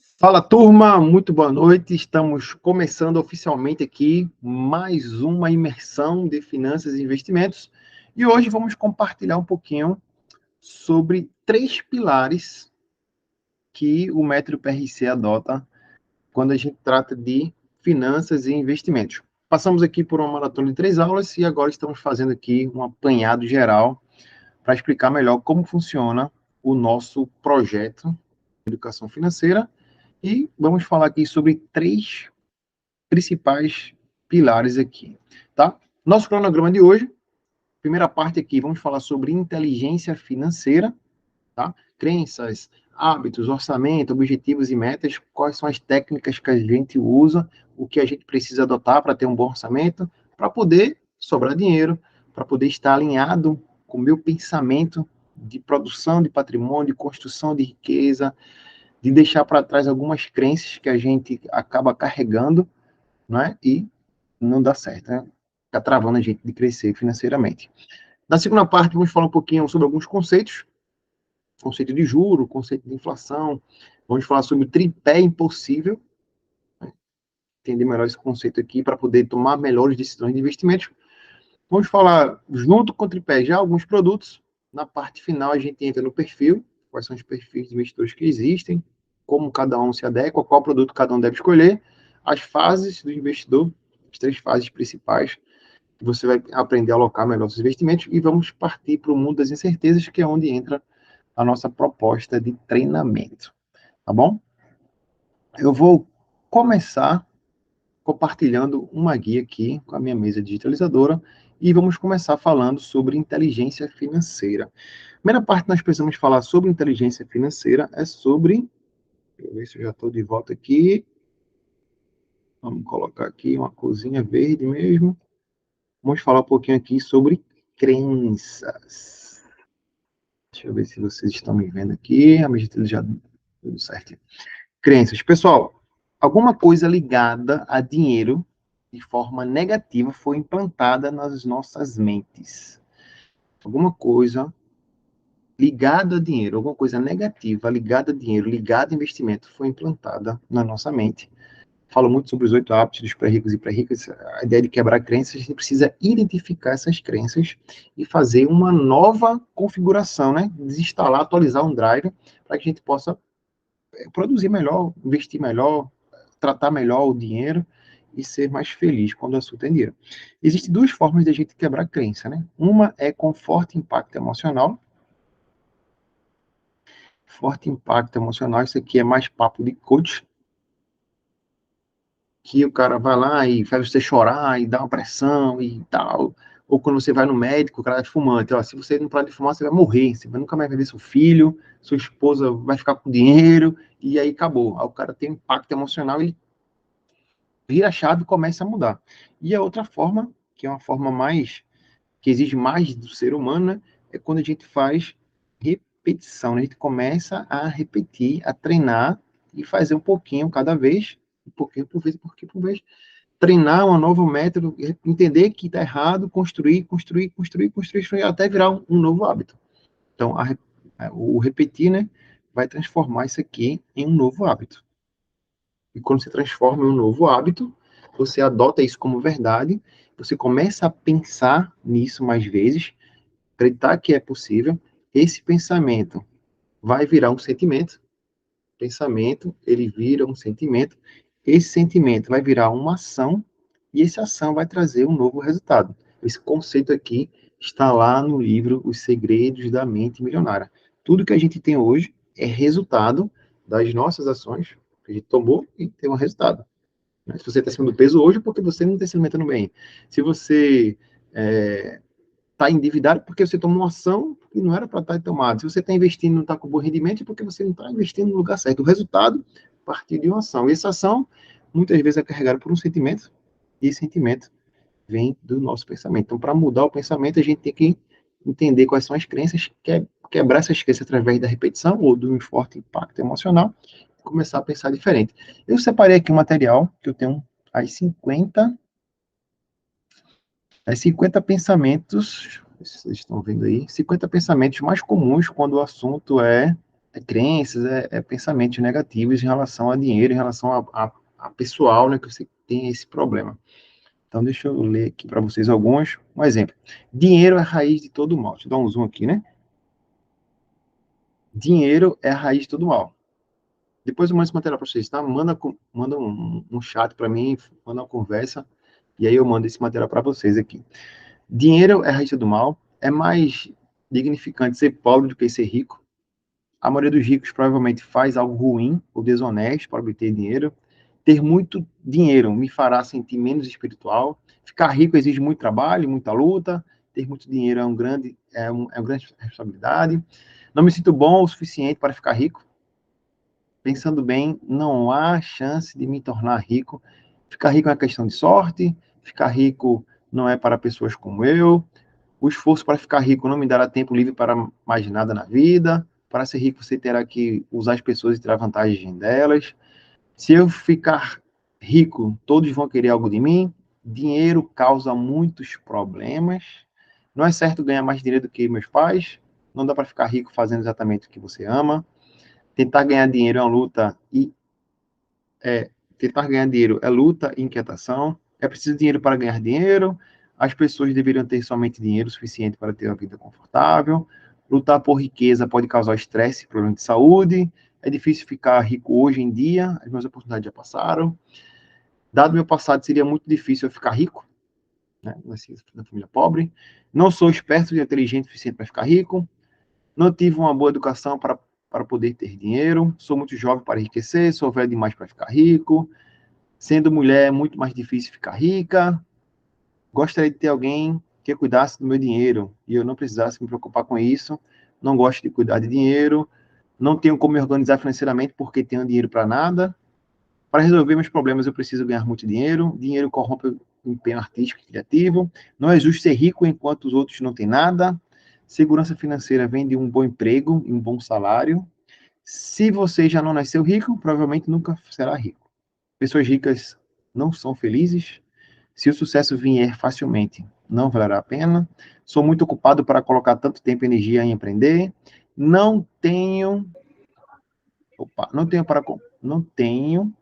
Fala, turma, muito boa noite. Estamos começando oficialmente aqui mais uma imersão de finanças e investimentos. E hoje vamos compartilhar um pouquinho sobre 3 pilares que o método PRC adota quando a gente trata de finanças e investimentos. Passamos aqui por uma maratona de 3 aulas e agora estamos fazendo aqui um apanhado geral para explicar melhor como funciona o nosso projeto de educação financeira. E vamos falar aqui sobre 3 principais pilares aqui, tá? Nosso cronograma de hoje, primeira parte aqui, vamos falar sobre inteligência financeira, tá? Crenças, hábitos, orçamento, objetivos e metas, quais são as técnicas que a gente usa, o que a gente precisa adotar para ter um bom orçamento, para poder sobrar dinheiro, para poder estar alinhado com o meu pensamento de produção de patrimônio, de construção de riqueza, de deixar para trás algumas crenças que a gente acaba carregando, né? E não dá certo, né? Está travando a gente de crescer financeiramente. Na segunda parte, vamos falar um pouquinho sobre alguns conceitos, conceito de juro, conceito de inflação, vamos falar sobre o tripé impossível, né? Entender melhor esse conceito aqui para poder tomar melhores decisões de investimentos. Vamos falar, junto com o tripé, já alguns produtos. Na parte final, a gente entra no perfil, quais são os perfis de investidores que existem, como cada um se adequa, qual produto cada um deve escolher, as fases do investidor, as 3 fases principais, que você vai aprender a alocar melhor seus investimentos, e vamos partir para o mundo das incertezas, que é onde entra a nossa proposta de treinamento, tá bom? Eu vou começar compartilhando uma guia aqui com a minha mesa digitalizadora e vamos começar falando sobre inteligência financeira. A primeira parte que nós precisamos falar sobre inteligência financeira é sobre... Deixa eu ver se eu já estou de volta aqui. Vamos colocar aqui uma corzinha verde mesmo. Vamos falar um pouquinho aqui sobre crenças. Deixa eu ver se vocês estão me vendo aqui. A minha já tudo certo. Crenças. Pessoal, alguma coisa ligada a dinheiro de forma negativa foi implantada nas nossas mentes. Alguma coisa ligada a dinheiro, alguma coisa negativa ligada a dinheiro, ligada a investimento, foi implantada na nossa mente. Falo muito sobre os 8 hábitos dos pré-ricos e pré-ricas. A ideia de quebrar crenças, a gente precisa identificar essas crenças e fazer uma nova configuração, né? Desinstalar, atualizar um drive para que a gente possa produzir melhor, investir melhor, tratar melhor o dinheiro e ser mais feliz quando o assunto é dinheiro. Existem 2 formas de a gente quebrar crença, né? Uma é com forte impacto emocional. Forte impacto emocional, isso aqui é mais papo de coach, que o cara vai lá e faz você chorar e dá uma pressão e tal. Ou quando você vai no médico, o cara é fumante, ó, se você não parar de fumar, você vai morrer, você nunca mais vai ver seu filho, sua esposa vai ficar com dinheiro, e aí acabou. Aí o cara tem um impacto emocional, ele vira a chave e começa a mudar. E a outra forma, que é uma forma mais, que exige mais do ser humano, né, é quando a gente faz repetição, né? A gente começa a repetir, a treinar e fazer um pouquinho cada vez, um pouquinho por vez, um pouquinho por vez, treinar um novo método, entender que está errado, construir, até virar um novo hábito. Então, o repetir, né, vai transformar isso aqui em um novo hábito. E quando você transforma em um novo hábito, você adota isso como verdade, você começa a pensar nisso mais vezes, acreditar que é possível, esse pensamento vai virar um sentimento, pensamento, ele vira um sentimento, esse sentimento vai virar uma ação, e essa ação vai trazer um novo resultado. Esse conceito aqui está lá no livro Os Segredos da Mente Milionária. Tudo que a gente tem hoje é resultado das nossas ações que a gente tomou e tem um resultado. Se você está acima do peso hoje, é porque você não está se alimentando bem. Se você está endividado, porque você tomou uma ação que não era para estar tomada. Se você está investindo e não está com bom rendimento, é porque você não está investindo no lugar certo. O resultado, a partir de uma ação. E essa ação, muitas vezes, é carregada por um sentimento, e esse sentimento vem do nosso pensamento. Então, para mudar o pensamento, a gente tem que entender quais são as crenças, quebrar essas crenças através da repetição ou do forte impacto emocional, e começar a pensar diferente. Eu separei aqui um material, que eu tenho as 50 pensamentos, vocês estão vendo aí, 50 pensamentos mais comuns quando o assunto é crenças, pensamentos negativos em relação a dinheiro, em relação a pessoal, né, que você tem esse problema. Então, deixa eu ler aqui para vocês alguns. Um exemplo. Dinheiro é a raiz de todo mal. Deixa eu dar um zoom aqui, né? Dinheiro é a raiz de todo mal. Depois eu mando esse material para vocês, tá? Manda um chat para mim, manda uma conversa, e aí eu mando esse material para vocês aqui. Dinheiro é a raiz de todo mal. É mais dignificante ser pobre do que ser rico. A maioria dos ricos provavelmente faz algo ruim ou desonesto para obter dinheiro. Ter muito dinheiro me fará sentir menos espiritual. Ficar rico exige muito trabalho, muita luta. Ter muito dinheiro é uma grande responsabilidade. Não me sinto bom o suficiente para ficar rico. Pensando bem, não há chance de me tornar rico. Ficar rico é uma questão de sorte. Ficar rico não é para pessoas como eu. O esforço para ficar rico não me dará tempo livre para mais nada na vida. Para ser rico, você terá que usar as pessoas e tirar vantagem delas. Se eu ficar rico, todos vão querer algo de mim. Dinheiro causa muitos problemas. Não é certo ganhar mais dinheiro do que meus pais. Não dá para ficar rico fazendo exatamente o que você ama. Tentar ganhar dinheiro é uma luta e tentar ganhar dinheiro é luta e inquietação. É preciso dinheiro para ganhar dinheiro. As pessoas deveriam ter somente dinheiro suficiente para ter uma vida confortável. Lutar por riqueza pode causar estresse e problemas de saúde. É difícil ficar rico hoje em dia. As minhas oportunidades já passaram. Dado meu passado, seria muito difícil eu ficar rico, né? Nasci na família pobre. Não sou esperto e inteligente o suficiente para ficar rico. Não tive uma boa educação para poder ter dinheiro. Sou muito jovem para enriquecer. Sou velho demais para ficar rico. Sendo mulher, é muito mais difícil ficar rica. Gostaria de ter alguém que cuidasse do meu dinheiro e eu não precisasse me preocupar com isso. Não gosto de cuidar de dinheiro. Não tenho como me organizar financeiramente porque tenho dinheiro para nada. Para resolver meus problemas, eu preciso ganhar muito dinheiro. Dinheiro corrompe o empenho artístico e criativo. Não é justo ser rico enquanto os outros não têm nada. Segurança financeira vem de um bom emprego e um bom salário. Se você já não nasceu rico, provavelmente nunca será rico. Pessoas ricas não são felizes. Se o sucesso vier facilmente, não valerá a pena. Sou muito ocupado para colocar tanto tempo e energia em empreender. Não tenho, não tenho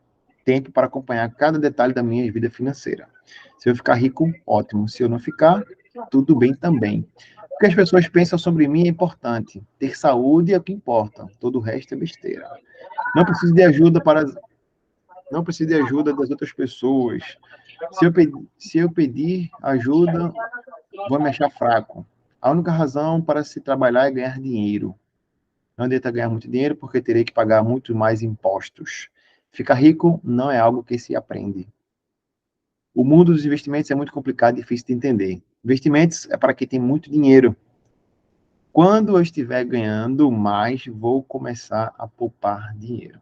tempo para acompanhar cada detalhe da minha vida financeira. Se eu ficar rico, ótimo. Se eu não ficar, tudo bem também. O que as pessoas pensam sobre mim é importante. Ter saúde é o que importa. Todo o resto é besteira. Não preciso de ajuda para não preciso de ajuda das outras pessoas. Se eu pedir ajuda, vou me achar fraco. A única razão para se trabalhar é ganhar dinheiro. Não adianta ganhar muito dinheiro porque terei que pagar muito mais impostos. Ficar rico não é algo que se aprende. O mundo dos investimentos é muito complicado e difícil de entender. Investimentos é para quem tem muito dinheiro. Quando eu estiver ganhando mais, vou começar a poupar dinheiro.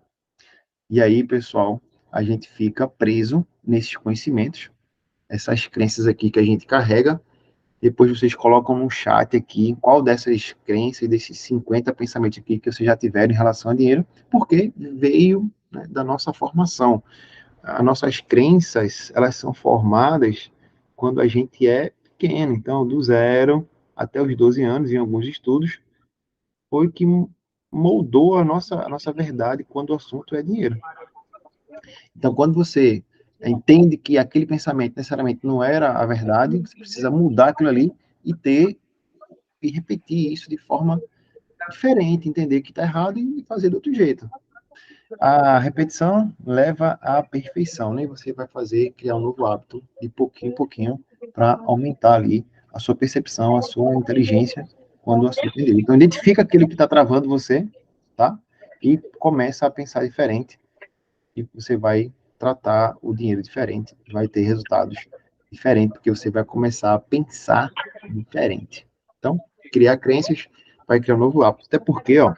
E aí, pessoal, a gente fica preso nesses conhecimentos, essas crenças aqui que a gente carrega. Depois vocês colocam no chat aqui qual dessas crenças, desses 50 pensamentos aqui que vocês já tiveram em relação a dinheiro, porque veio, né, da nossa formação. As nossas crenças, elas são formadas quando a gente é pequeno. Então, do zero até os 12 anos, em alguns estudos, foi que moldou a nossa verdade quando o assunto é dinheiro. Então, quando você entende que aquele pensamento necessariamente não era a verdade, você precisa mudar aquilo ali e ter e repetir isso de forma diferente, entender que está errado e fazer de outro jeito. A repetição leva à perfeição, né? Você vai fazer, criar um novo hábito, de pouquinho em pouquinho, para aumentar ali a sua percepção, a sua inteligência, quando o assunto é dele. Então, identifica aquilo que está travando você, tá? E começa a pensar diferente, e você vai tratar o dinheiro diferente, vai ter resultados diferentes, porque você vai começar a pensar diferente. Então, criar crenças vai criar um novo hábito. Até porque, ó,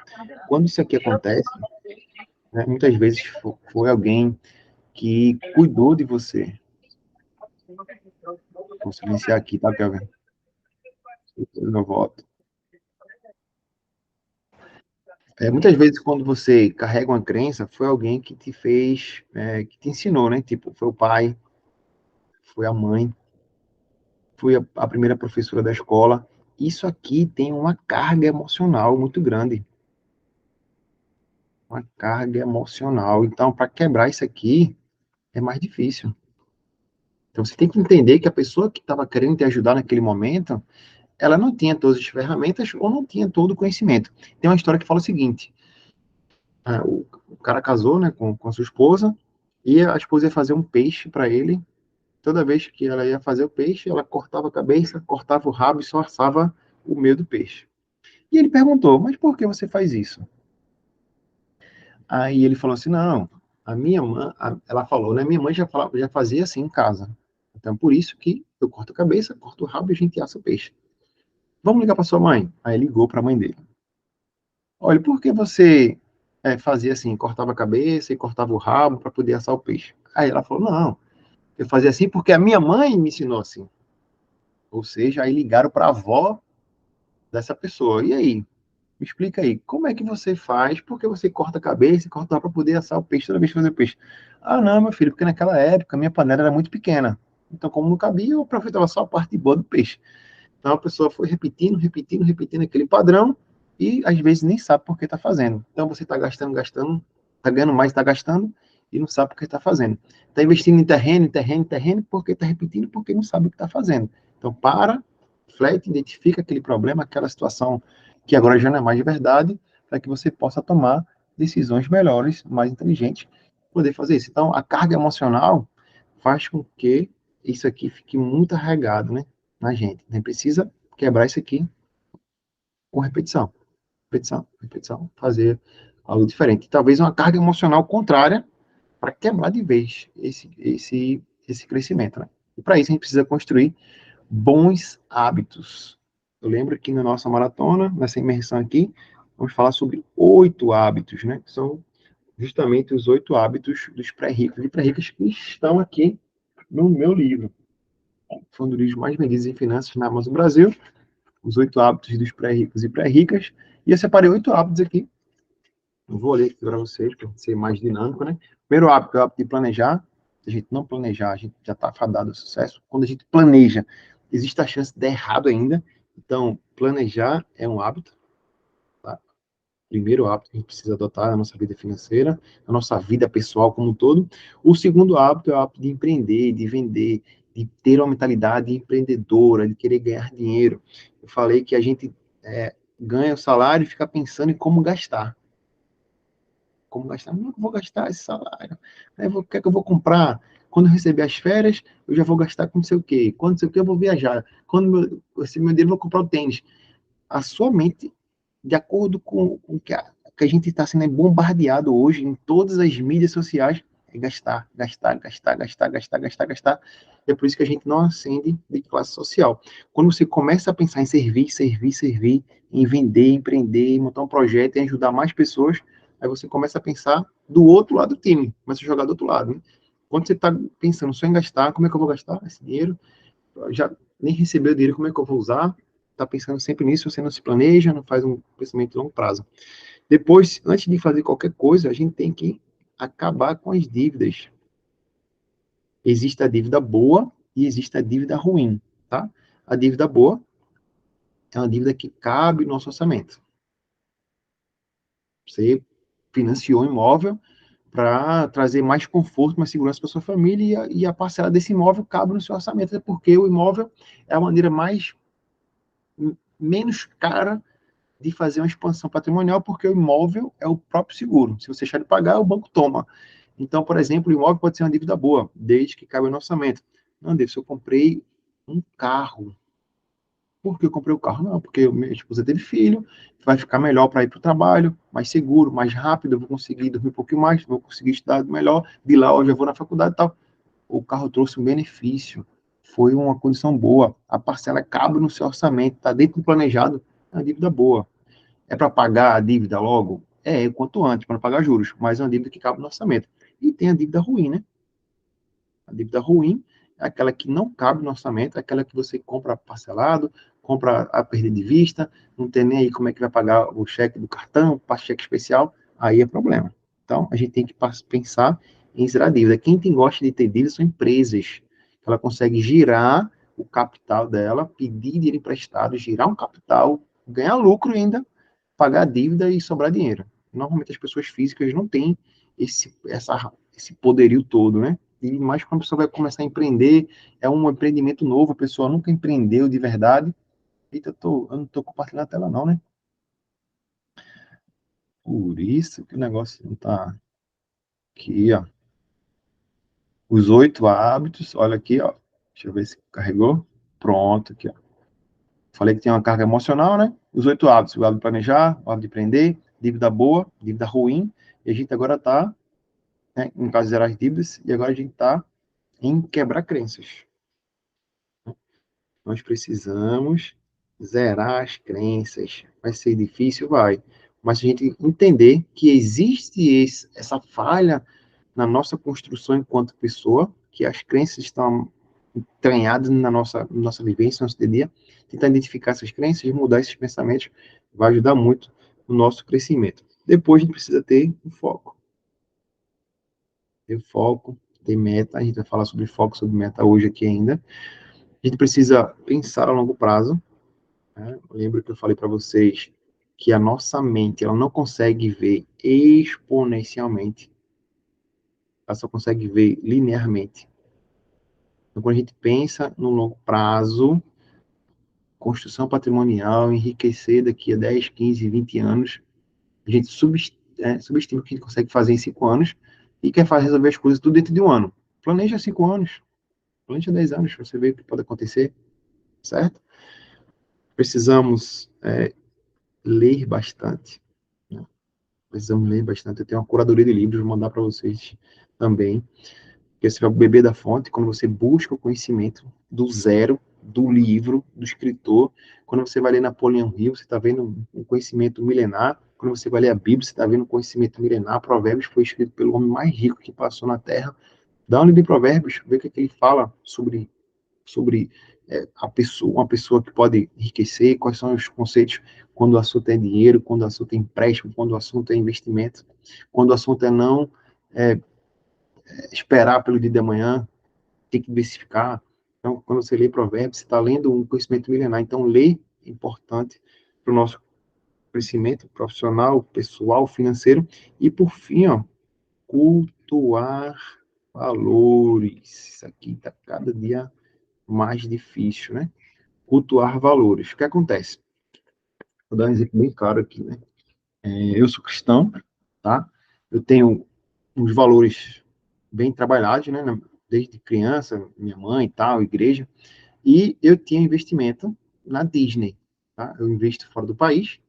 quando isso aqui acontece, né, muitas vezes foi alguém que cuidou de você. Vou silenciar aqui, tá, Kelvin? Eu volto. Muitas vezes, quando você carrega uma crença, foi alguém que te fez, que te ensinou, né? Tipo, foi o pai, foi a mãe, foi a primeira professora da escola. Isso aqui tem uma carga emocional muito grande. uma carga emocional. Então, para quebrar isso aqui, é mais difícil. Então, você tem que entender que a pessoa que estava querendo te ajudar naquele momento, ela não tinha todas as ferramentas ou não tinha todo o conhecimento. Tem uma história que fala o seguinte: o cara casou, né, com a sua esposa, e a esposa ia fazer um peixe para ele. Toda vez que ela ia fazer o peixe, ela cortava a cabeça, cortava o rabo e só assava o meio do peixe. E ele perguntou: mas por que você faz isso? Aí ele falou assim: não, a minha mãe, ela falou, né? Minha mãe já fazia assim em casa. Então, por isso que eu corto a cabeça, corto o rabo e a gente assa o peixe. Vamos ligar para sua mãe? Aí ligou para a mãe dele. Olha, por que você fazia assim, cortava a cabeça e cortava o rabo para poder assar o peixe? Aí ela falou: não, eu fazia assim porque a minha mãe me ensinou assim. Ou seja, aí ligaram para a avó dessa pessoa. E aí? Me explica aí, como é que você faz? Por que você corta a cabeça e corta para poder assar o peixe toda vez que fazer o peixe? Ah, não, meu filho, porque naquela época a minha panela era muito pequena. Então, como não cabia, eu aproveitava só a parte boa do peixe. Então, a pessoa foi repetindo, repetindo, repetindo aquele padrão e às vezes nem sabe por que está fazendo. Então, você está gastando, gastando, está ganhando mais, está gastando e não sabe por que está fazendo. Está investindo em terreno, em terreno, em terreno, porque está repetindo, porque não sabe o que está fazendo. Então, para, reflete, identifica aquele problema, aquela situação que agora já não é mais de verdade, para que você possa tomar decisões melhores, mais inteligentes, poder fazer isso. Então, a carga emocional faz com que isso aqui fique muito arraigado, né, na gente. A gente precisa quebrar isso aqui com repetição, repetição, repetição, fazer algo diferente. Talvez uma carga emocional contrária para quebrar de vez esse crescimento, né? E para isso a gente precisa construir bons hábitos. Eu lembro que na nossa maratona, nessa imersão aqui, vamos falar sobre 8 hábitos, né? Que são justamente os 8 hábitos dos pré-ricos e pré-ricas que estão aqui no meu livro. Foi um dos livros mais vendidos em finanças na Amazon Brasil, os 8 hábitos dos pré-ricos e pré-ricas. E eu separei 8 hábitos aqui. Eu vou ler aqui para vocês, para ser mais dinâmico, né? Primeiro hábito é o hábito de planejar. Se a gente não planejar, a gente já está fadado ao sucesso. Quando a gente planeja, existe a chance de dar errado ainda. Então, planejar é um hábito, tá? Primeiro hábito que a gente precisa adotar na nossa vida financeira, na nossa vida pessoal como um todo. O segundo hábito é o hábito de empreender, de vender, de ter uma mentalidade empreendedora, de querer ganhar dinheiro. Eu falei que a gente ganha o salário e fica pensando em como gastar. Como gastar? Não, eu vou gastar esse salário. O que é que eu vou comprar? Quando eu receber as férias, eu já vou gastar com não sei o quê. Quando não sei o quê, eu vou viajar. Quando eu receber meu dinheiro, eu vou comprar o tênis. A sua mente, de acordo com que a gente está sendo bombardeado hoje em todas as mídias sociais, é gastar, gastar, gastar, gastar, gastar, gastar, gastar. É por isso que a gente não ascende de classe social. Quando você começa a pensar em servir, servir, servir, em vender, empreender, montar um projeto e ajudar mais pessoas, aí você começa a pensar do outro lado do time, começa a jogar do outro lado, né? Quando você está pensando só em gastar, como é que eu vou gastar esse dinheiro? Já nem recebeu o dinheiro, como é que eu vou usar? Está pensando sempre nisso, você não se planeja, não faz um pensamento de longo prazo. Depois, antes de fazer qualquer coisa, a gente tem que acabar com as dívidas. Existe a dívida boa e existe a dívida ruim, tá? A dívida boa é uma dívida que cabe no nosso orçamento. Você financiou um imóvel para trazer mais conforto, mais segurança para sua família e a parcela desse imóvel cabe no seu orçamento, porque o imóvel é a maneira menos cara de fazer uma expansão patrimonial, porque o imóvel é o próprio seguro. Se você deixar de pagar, o banco toma. Então, por exemplo, o imóvel pode ser uma dívida boa, desde que caiba no orçamento. Não, David, se eu comprei um carro, por que eu comprei o carro? Não, porque minha esposa teve filho, vai ficar melhor para ir para o trabalho, mais seguro, mais rápido, eu vou conseguir dormir um pouquinho mais, vou conseguir estudar melhor, de lá eu já vou na faculdade e tal. O carro trouxe um benefício, foi uma condição boa, a parcela cabe no seu orçamento, está dentro do planejado, é uma dívida boa. É para pagar a dívida logo? É, o quanto antes, para não pagar juros, mas é uma dívida que cabe no orçamento. E tem a dívida ruim, né? A dívida ruim é aquela que não cabe no orçamento, é aquela que você compra parcelado, compra a perder de vista, não tem nem aí como é que vai pagar o cheque do cartão, passa cheque especial, aí é problema. Então, a gente tem que pensar em zerar a dívida. Quem tem, gosta de ter dívida são empresas. Ela consegue girar o capital dela, pedir dinheiro emprestado, girar um capital, ganhar lucro ainda, pagar a dívida e sobrar dinheiro. Normalmente as pessoas físicas não têm esse poderio todo, né? E mais quando a pessoa vai começar a empreender, é um empreendimento novo, a pessoa nunca empreendeu de verdade. Eita, eu não estou compartilhando a tela não, né? Por isso que o negócio não está aqui, ó. Os 8 hábitos, olha aqui, ó. Deixa eu ver se carregou. Pronto, aqui, ó. Falei que tem uma carga emocional, né? Os 8 hábitos, o hábito de planejar, o hábito de empreender, dívida boa, dívida ruim. E a gente agora está, né, no caso, zerar as dívidas, e agora a gente está em quebrar crenças. Nós precisamos zerar as crenças. Vai ser difícil? Vai. Mas se a gente entender que existe essa falha na nossa construção enquanto pessoa, que as crenças estão entranhadas na nossa vivência, no nosso dia a dia, tentar identificar essas crenças e mudar esses pensamentos vai ajudar muito no nosso crescimento. Depois a gente precisa ter um foco. Ter foco, ter meta. A gente vai falar sobre foco, sobre meta hoje aqui ainda. A gente precisa pensar a longo prazo, né? Lembro que eu falei para vocês que a nossa mente ela não consegue ver exponencialmente, ela só consegue ver linearmente. Então, quando a gente pensa no longo prazo, construção patrimonial, enriquecer daqui a 10, 15, 20 anos, a gente subestima o que a gente consegue fazer em 5 anos e quer fazer resolver as coisas tudo dentro de um ano. Planeja 5 anos, planeja 10 anos, para você ver o que pode acontecer, certo? Precisamos ler bastante, né? Precisamos ler bastante. Eu tenho uma curadoria de livros, vou mandar para vocês também, porque você vai beber da fonte quando você busca o conhecimento do zero, do livro, do escritor. Quando você vai ler Napoleão Hill, você está vendo um conhecimento milenar. Quando você vai ler a Bíblia, você está vendo um conhecimento milenar. Provérbios foi escrito pelo homem mais rico que passou na Terra. Dá um livro de Provérbios, vê o que ele fala sobre uma pessoa que pode enriquecer, quais são os conceitos quando o assunto é dinheiro, quando o assunto é empréstimo, quando o assunto é investimento, quando o assunto é não é, esperar pelo dia de amanhã, tem que diversificar. Então, quando você lê Provérbios, você está lendo um conhecimento milenar. Então, ler é importante para o nosso crescimento profissional, pessoal, financeiro. E, por fim, ó, cultuar valores. Isso aqui está cada dia mais difícil, né? Cultuar valores. O que acontece? Vou dar um exemplo bem claro aqui, né? Eu sou cristão, tá? Eu tenho uns valores bem trabalhados, né? Desde criança, minha mãe e tal, igreja. E eu tinha investimento na Disney, tá? Eu investo fora do país,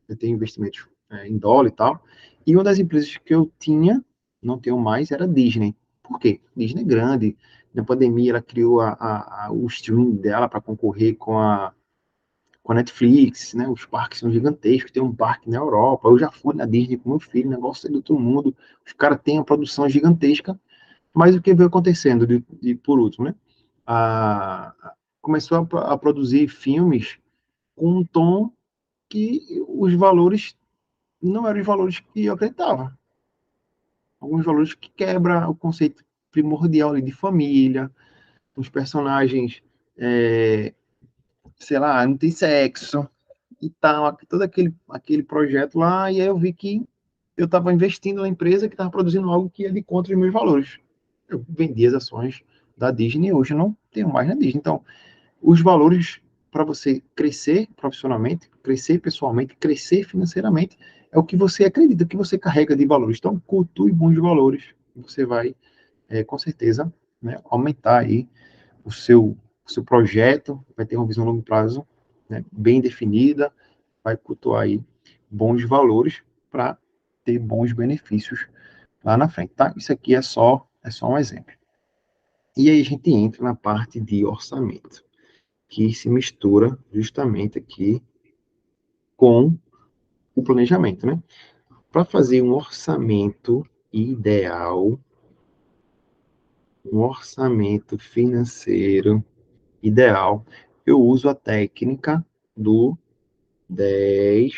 eu tenho investimentos em dólar e tal. E uma das empresas que eu tinha, não tenho mais, era a Disney. Por quê? Disney é grande. Na pandemia, ela criou o stream dela para concorrer com a Netflix, né? Os parques são gigantescos, tem um parque na Europa. Eu já fui na Disney com meu filho, negócio é do outro mundo. Os caras têm uma produção gigantesca, mas o que veio acontecendo, por último, né? Começou a produzir filmes com um tom que os valores não eram os valores que eu acreditava. Alguns valores que quebra o conceito primordial ali de família, os personagens, sei lá, não tem sexo, e tal, todo aquele projeto lá, e aí eu vi que eu estava investindo na empresa que estava produzindo algo que ia de contra os meus valores. Eu vendi as ações da Disney e hoje eu não tenho mais na Disney. Então, os valores para você crescer profissionalmente, crescer pessoalmente, crescer financeiramente, é o que você acredita, o que você carrega de valores. Então, cultue bons valores. Você vai, com certeza, né, aumentar aí o seu projeto, vai ter uma visão a longo prazo, né, bem definida, vai cultuar aí bons valores para ter bons benefícios lá na frente, tá? Isso aqui é só um exemplo. E aí a gente entra na parte de orçamento, que se mistura justamente aqui com o planejamento, né? Para fazer um orçamento ideal, um orçamento financeiro ideal, eu uso a técnica do 10,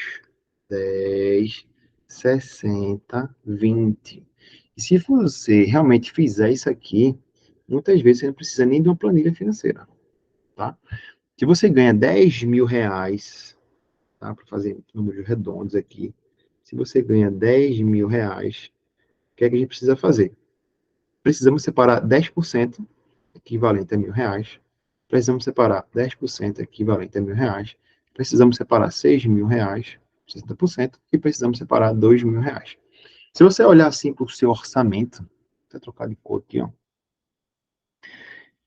10, 60, 20. E se você realmente fizer isso aqui, muitas vezes você não precisa nem de uma planilha financeira, tá? Se você ganha R$ 10.000, tá? Para fazer números redondos aqui, Se você ganha R$ 10.000, o que é que a gente precisa fazer? Precisamos separar 10% equivalente a R$ 1.000. Precisamos separar 10% equivalente a R$ 1.000. Precisamos separar R$ 6.000, 60%, e precisamos separar R$ 2.000. Se você olhar assim para o seu orçamento, vou trocar de cor aqui, ó.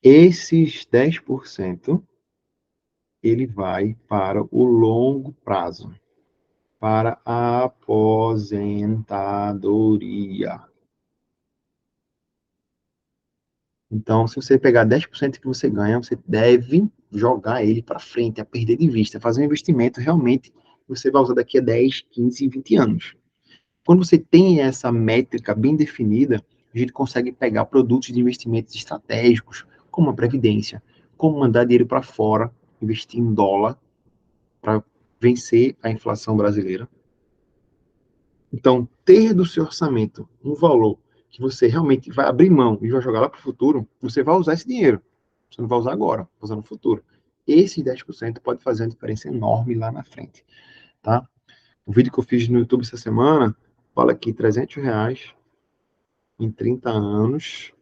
Esses 10%, ele vai para o longo prazo, para a aposentadoria. Então, se você pegar 10% que você ganha, você deve jogar ele para frente, a perder de vista, fazer um investimento realmente que você vai usar daqui a 10, 15, 20 anos. Quando você tem essa métrica bem definida, a gente consegue pegar produtos de investimentos estratégicos, como a Previdência, como mandar dinheiro para fora, investir em dólar, para vencer a inflação brasileira. Então, ter do seu orçamento um valor que você realmente vai abrir mão e vai jogar lá para o futuro, você vai usar esse dinheiro. Você não vai usar agora, vai usar no futuro. Esse 10% pode fazer uma diferença enorme lá na frente, tá? O vídeo que eu fiz no YouTube essa semana fala que R$ 300 em 30 anos,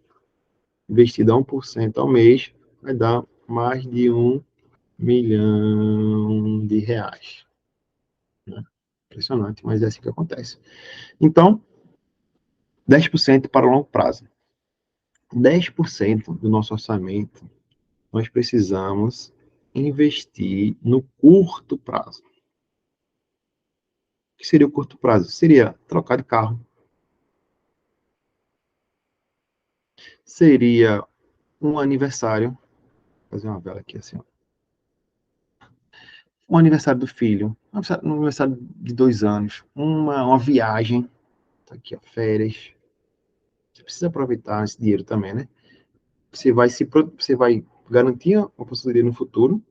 investido a 1% ao mês, vai dar mais de R$ 1 milhão. Né? Impressionante, mas é assim que acontece. Então, 10% para o longo prazo. 10% do nosso orçamento nós precisamos investir no curto prazo. O que seria o curto prazo? Seria trocar de carro. Seria um aniversário. Vou fazer uma vela aqui assim, ó. Um aniversário do filho. Um aniversário de 2 anos. Uma viagem. Tá aqui, ó, férias. Você precisa aproveitar esse dinheiro também, né? Você vai garantir uma possibilidade no futuro.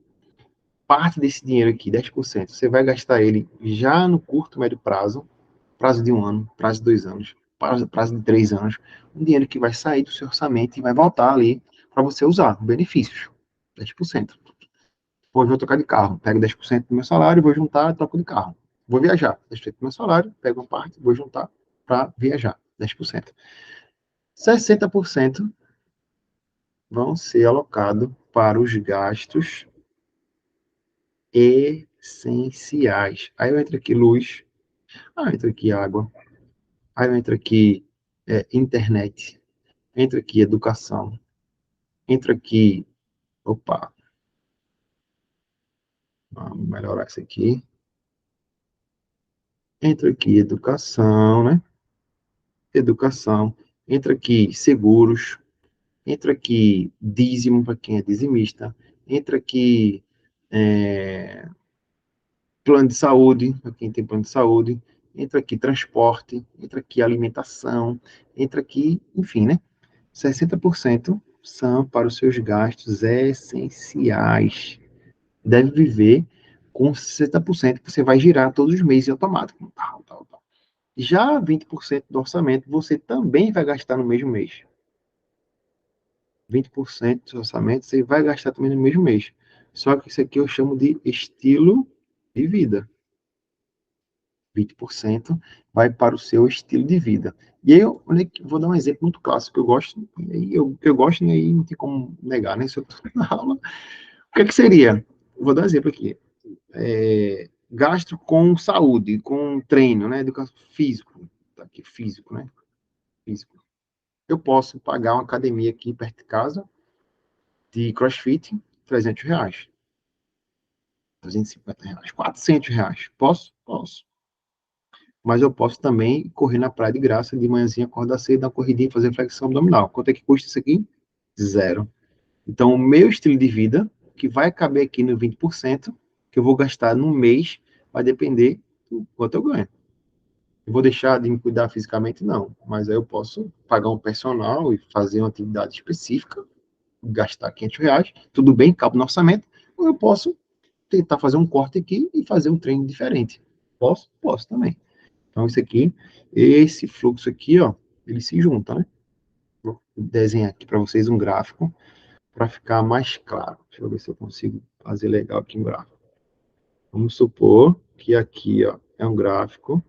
Parte desse dinheiro aqui, 10%, você vai gastar ele já no curto, médio prazo, prazo de 1 ano, prazo de 2 anos, prazo de 3 anos, um dinheiro que vai sair do seu orçamento e vai voltar ali para você usar, benefícios, 10%. Hoje eu vou trocar de carro, pego 10% do meu salário, vou juntar, troco de carro. Vou viajar, 10% do meu salário, pego uma parte, vou juntar para viajar, 10%. 60% vão ser alocados para os gastos essenciais. Aí eu entro aqui luz, aí eu entro aqui água, aí eu entro aqui internet, entro aqui educação, entro aqui, opa, vamos melhorar isso aqui, entro aqui educação, né? Educação, entra aqui seguros, entra aqui dízimo para quem é dizimista, entra aqui é, plano de saúde, para quem tem plano de saúde, entra aqui transporte, entra aqui alimentação, entra aqui, enfim, né? 60% são para os seus gastos essenciais. Deve viver com 60% que você vai girar todos os meses automático. Tal, tal, tal. Já 20% do orçamento você também vai gastar no mesmo mês. 20% do orçamento você vai gastar também no mesmo mês. Só que isso aqui eu chamo de estilo de vida. 20% vai para o seu estilo de vida. E aí, eu vou dar um exemplo muito clássico que eu gosto, e eu gosto, e aí não tem como negar, né? Se eu estou na aula, o que é que seria? Vou dar um exemplo aqui. Gasto com saúde, com treino, né? Educação físico. Tá aqui, físico, né? Físico. Eu posso pagar uma academia aqui perto de casa, de CrossFit, R$ 300. R$ 250, R$ 400. Posso? Posso. Mas eu posso também correr na praia de graça, de manhãzinha, acordar cedo, dar uma corridinha, fazer flexão abdominal. Quanto é que custa isso aqui? Zero. Então, o meu estilo de vida, que vai caber aqui no 20%, que eu vou gastar no mês, vai depender do quanto eu ganho. Eu vou deixar de me cuidar fisicamente? Não. Mas aí eu posso pagar um personal e fazer uma atividade específica, gastar R$ 500, tudo bem, cabe no orçamento, ou eu posso tentar fazer um corte aqui e fazer um treino diferente. Posso? Posso também. Então, isso aqui, esse fluxo aqui, ó, ele se junta, né? Vou desenhar aqui para vocês um gráfico para ficar mais claro. Deixa eu ver se eu consigo fazer legal aqui um gráfico. Vamos supor que aqui, ó, é um gráfico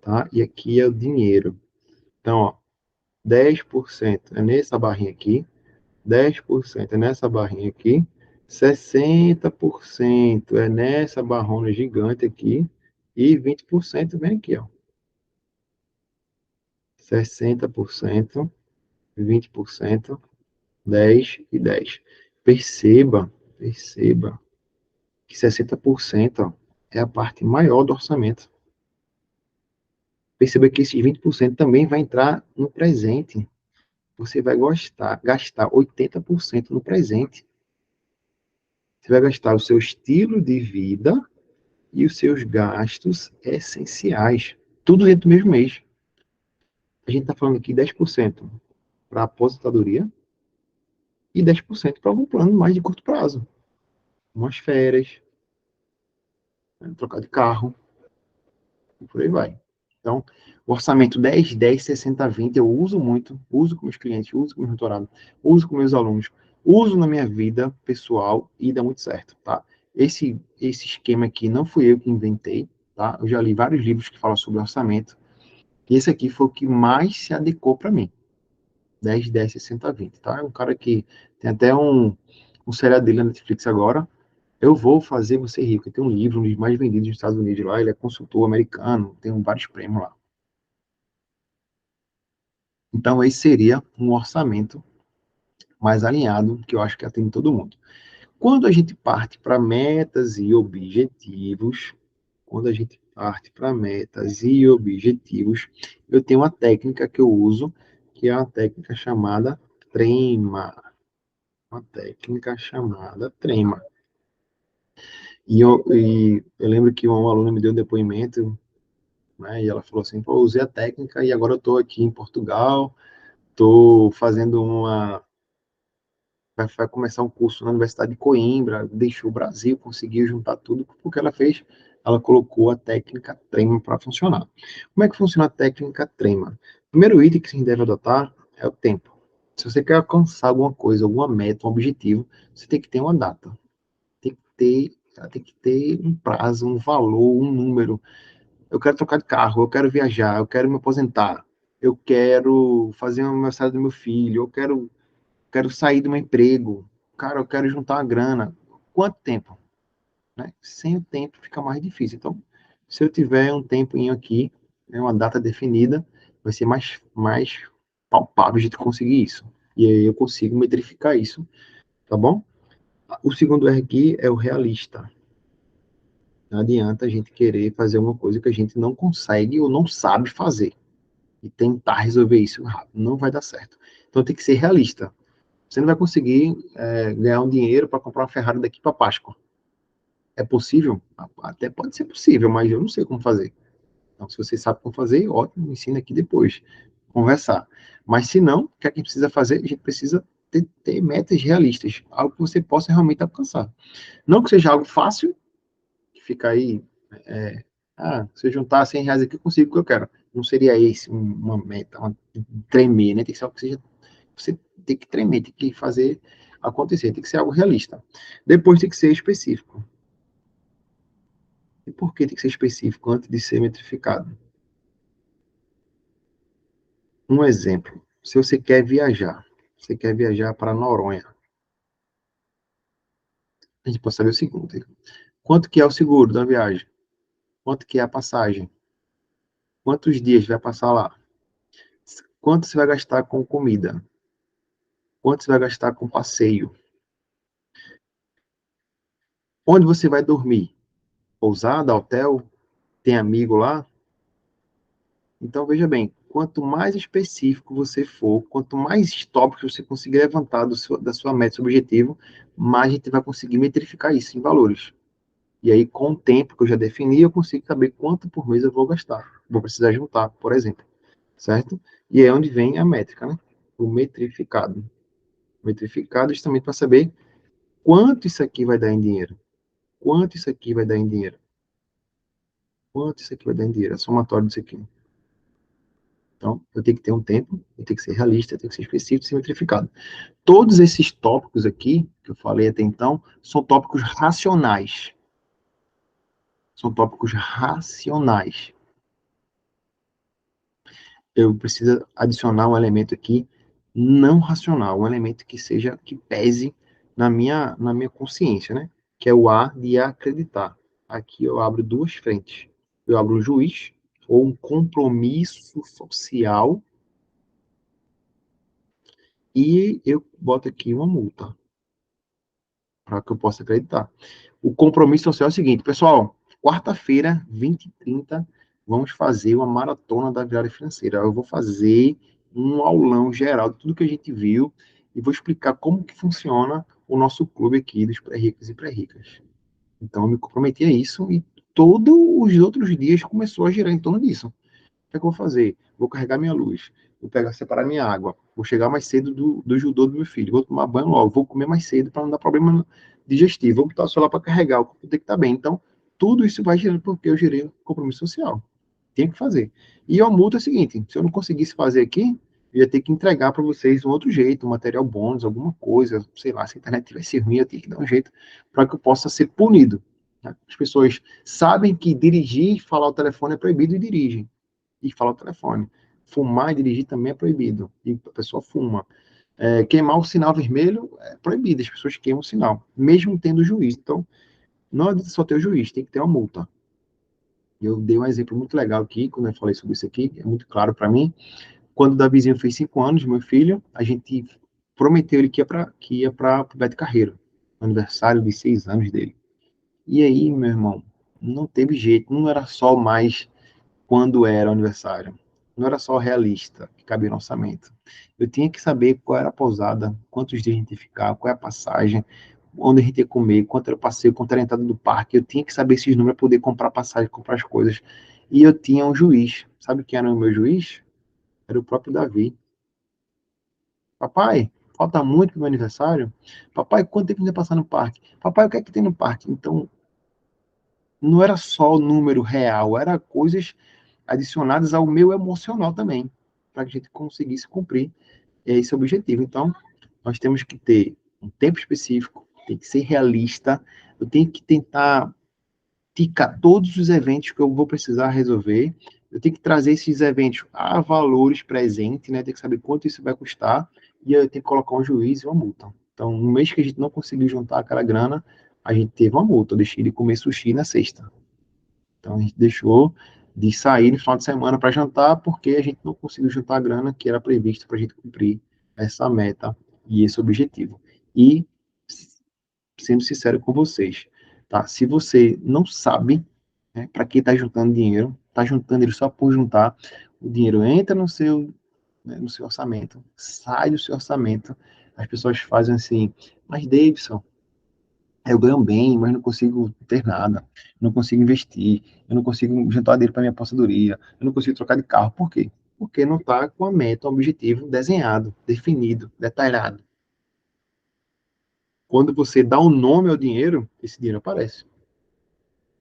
tá? E aqui é o dinheiro. Então, ó, 10% é nessa barrinha aqui, 10% é nessa barrinha aqui, 60% é nessa barrona gigante aqui, e 20% vem aqui, ó. 60%, 20%, 10 e 10. Perceba que 60% ó, é a parte maior do orçamento. Perceba que esses 20% também vai entrar no presente. Você vai gastar 80% no presente. Você vai gastar o seu estilo de vida e os seus gastos essenciais. Tudo dentro do mesmo mês. A gente está falando aqui 10% para aposentadoria e 10% para algum plano mais de curto prazo. Umas férias, né, trocar de carro, e por aí vai. Então, o orçamento 10, 10, 60, 20 eu uso muito, uso com meus clientes, uso com meus mentorados, uso com meus alunos, uso na minha vida pessoal e dá muito certo, tá? Esse esquema aqui não fui eu que inventei, tá? Eu já li vários livros que falam sobre orçamento e esse aqui foi o que mais se adequou para mim. 10, 10, 60, 20, tá? É um cara que tem até um seriado dele na Netflix agora, Eu Vou Fazer Você Rico. Tem um livro, um dos mais vendidos nos Estados Unidos lá. Ele é consultor americano, tem vários prêmios lá. Então, esse seria um orçamento mais alinhado, que eu acho que atende todo mundo. Quando a gente parte para metas e objetivos, quando a gente parte para metas e objetivos, eu tenho uma técnica que eu uso, que é uma técnica chamada trema. Uma técnica chamada trema. E eu lembro que uma aluna me deu um depoimento, né, e ela falou assim, pô, eu usei a técnica e agora eu estou aqui em Portugal, estou fazendo vai começar um curso na Universidade de Coimbra, deixou o Brasil, conseguiu juntar tudo, porque ela fez, ela colocou a técnica trema para funcionar. Como é que funciona a técnica trema? O primeiro item que você deve adotar é o tempo. Se você quer alcançar alguma coisa, alguma meta, um objetivo, você tem que ter uma data. Tem que ter um prazo, um valor, um número. Eu quero trocar de carro, eu quero viajar, eu quero me aposentar, eu quero fazer uma aniversário do meu filho, quero sair do meu emprego, cara, eu quero juntar uma grana. Quanto tempo? Né? Sem o tempo fica mais difícil. Então, se eu tiver um tempinho aqui, né, uma data definida, vai ser mais palpável a gente conseguir isso. E aí eu consigo metrificar isso, tá bom? O segundo R aqui é o realista. Não adianta a gente querer fazer uma coisa que a gente não consegue ou não sabe fazer e tentar resolver isso rápido. Não vai dar certo. Então tem que ser realista. Você não vai conseguir ganhar um dinheiro para comprar uma Ferrari daqui para Páscoa. É possível? Até pode ser possível, mas eu não sei como fazer. Então, se você sabe como fazer, ótimo, me ensina aqui depois. Conversar. Mas se não, o que a gente precisa fazer? A gente precisa ter metas realistas, algo que você possa realmente alcançar. Não que seja algo fácil, que fica aí, é, se eu juntar 100 reais aqui, eu consigo o que eu quero. Não seria esse uma meta, tremer, né? Tem que ser algo que seja, você tem que tremer, tem que fazer acontecer, tem que ser algo realista. Depois tem que ser específico. E por que tem que ser específico antes de ser metrificado? Um exemplo, se você quer viajar para Noronha, a gente pode saber o seguinte, quanto que é o seguro da viagem? Quanto que é a passagem? Quantos dias vai passar lá? Quanto você vai gastar com comida? Quanto você vai gastar com passeio? Onde você vai dormir? Pousada, hotel? Tem amigo lá? Então, veja bem, quanto mais específico você for, quanto mais tópicos você conseguir levantar da sua meta, do seu objetivo, mais a gente vai conseguir metrificar isso em valores. E aí, com o tempo que eu já defini, eu consigo saber quanto por mês eu vou gastar. Vou precisar juntar, por exemplo. Certo? E é onde vem a métrica, né? O metrificado. Metrificado justamente para saber quanto isso aqui vai dar em dinheiro. Quanto isso aqui vai dar em dinheiro. Quanto isso aqui vai dar em dinheiro. É somatório disso aqui. Então, eu tenho que ter um tempo, eu tenho que ser realista, eu tenho que ser específico, ser metrificado. Todos esses tópicos aqui, que eu falei até então, são tópicos racionais. São tópicos racionais. eu preciso adicionar um elemento aqui não racional, um elemento que seja, que pese na minha consciência, né? Que é o A de acreditar. Aqui eu abro duas frentes. Eu abro um juiz ou um compromisso social e eu boto aqui uma multa para que eu possa acreditar. O compromisso social é o seguinte, pessoal, quarta-feira, 20h30, vamos fazer uma maratona da virada financeira. Eu vou fazer um aulão geral de tudo que a gente viu e vou explicar como que funciona o nosso clube aqui dos pré-ricos e pré-ricas. Então, eu me comprometi a isso e todos os outros dias começou a girar em torno disso. O que é que eu vou fazer? Vou carregar minha luz, vou pegar, separar minha água, vou chegar mais cedo do judô do meu filho, vou tomar banho logo, vou comer mais cedo para não dar problema digestivo, vou botar o celular para carregar, o computador tem que estar bem. Então, tudo isso vai gerando porque eu gerei um compromisso social. Tem que fazer. E a multa é o seguinte: se eu não conseguisse fazer aqui, eu ia ter que entregar para vocês um outro jeito, um material bônus, alguma coisa, sei lá, se a internet tivesse ruim, eu tinha que dar um jeito para que eu possa ser punido. As pessoas sabem que dirigir e falar o telefone é proibido e dirigem e falar o telefone. Fumar e dirigir também é proibido. E a pessoa fuma. Queimar o sinal vermelho é proibido. As pessoas queimam o sinal, mesmo tendo juiz. Então, não adianta só ter o juiz, tem que ter uma multa. Eu dei um exemplo muito legal aqui, quando eu falei sobre isso aqui, é muito claro para mim. Quando o Davizinho fez 5 anos, meu filho, a gente prometeu ele que ia para o Beto Carreiro, aniversário de 6 anos dele. E aí, meu irmão, não teve jeito, não era só mais quando era o aniversário. Não era só realista, que cabia no orçamento. Eu tinha que saber qual era a pousada, quantos dias a gente ia ficar, qual é a passagem, onde a gente ia comer, quanto era o passeio, quanto era a entrada do parque. Eu tinha que saber esses números para poder comprar passagem, comprar as coisas. E eu tinha um juiz. Sabe quem era o meu juiz? Era o próprio Davi. Papai, falta muito para o meu aniversário? Papai, quanto tempo a gente vai passar no parque? Papai, o que é que tem no parque? Então, não era só o número real, era coisas adicionadas ao meu emocional também, para que a gente conseguisse cumprir esse objetivo. Então, nós temos que ter um tempo específico, tem que ser realista, eu tenho que tentar ticar todos os eventos que eu vou precisar resolver, eu tenho que trazer esses eventos a valores presentes, né? Tem que saber quanto isso vai custar, e eu tenho que colocar um juiz e uma multa. Então, no mês que a gente não conseguiu juntar aquela grana, a gente teve uma multa, eu deixei de comer sushi na sexta. Então a gente deixou de sair no final de semana para jantar porque a gente não conseguiu juntar a grana que era prevista para a gente cumprir essa meta e esse objetivo. E, sendo sincero com vocês, tá? Se você não sabe, né, para que está juntando dinheiro, está juntando ele só por juntar, o dinheiro entra no seu, né, no seu orçamento, sai do seu orçamento, as pessoas fazem assim, mas Davidson, eu ganho bem, mas não consigo ter nada. Não consigo investir. Eu não consigo juntar dinheiro para minha aposentadoria. Eu não consigo trocar de carro. Por quê? Porque não está com a meta, um objetivo desenhado, definido, detalhado. Quando você dá um nome ao dinheiro, esse dinheiro aparece.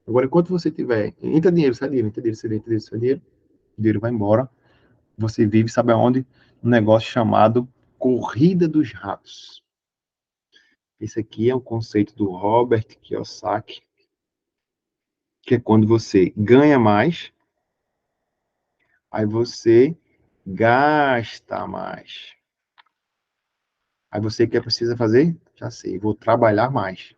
Agora, enquanto você tiver, entra dinheiro, sai dinheiro, entra dinheiro, sai dinheiro, entra dinheiro, sai dinheiro, o dinheiro vai embora. Você vive, sabe aonde? Um negócio chamado corrida dos ratos. Esse aqui é um conceito do Robert Kiyosaki, que é quando você ganha mais, aí você gasta mais. Aí você o que precisa fazer? Já sei, vou trabalhar mais.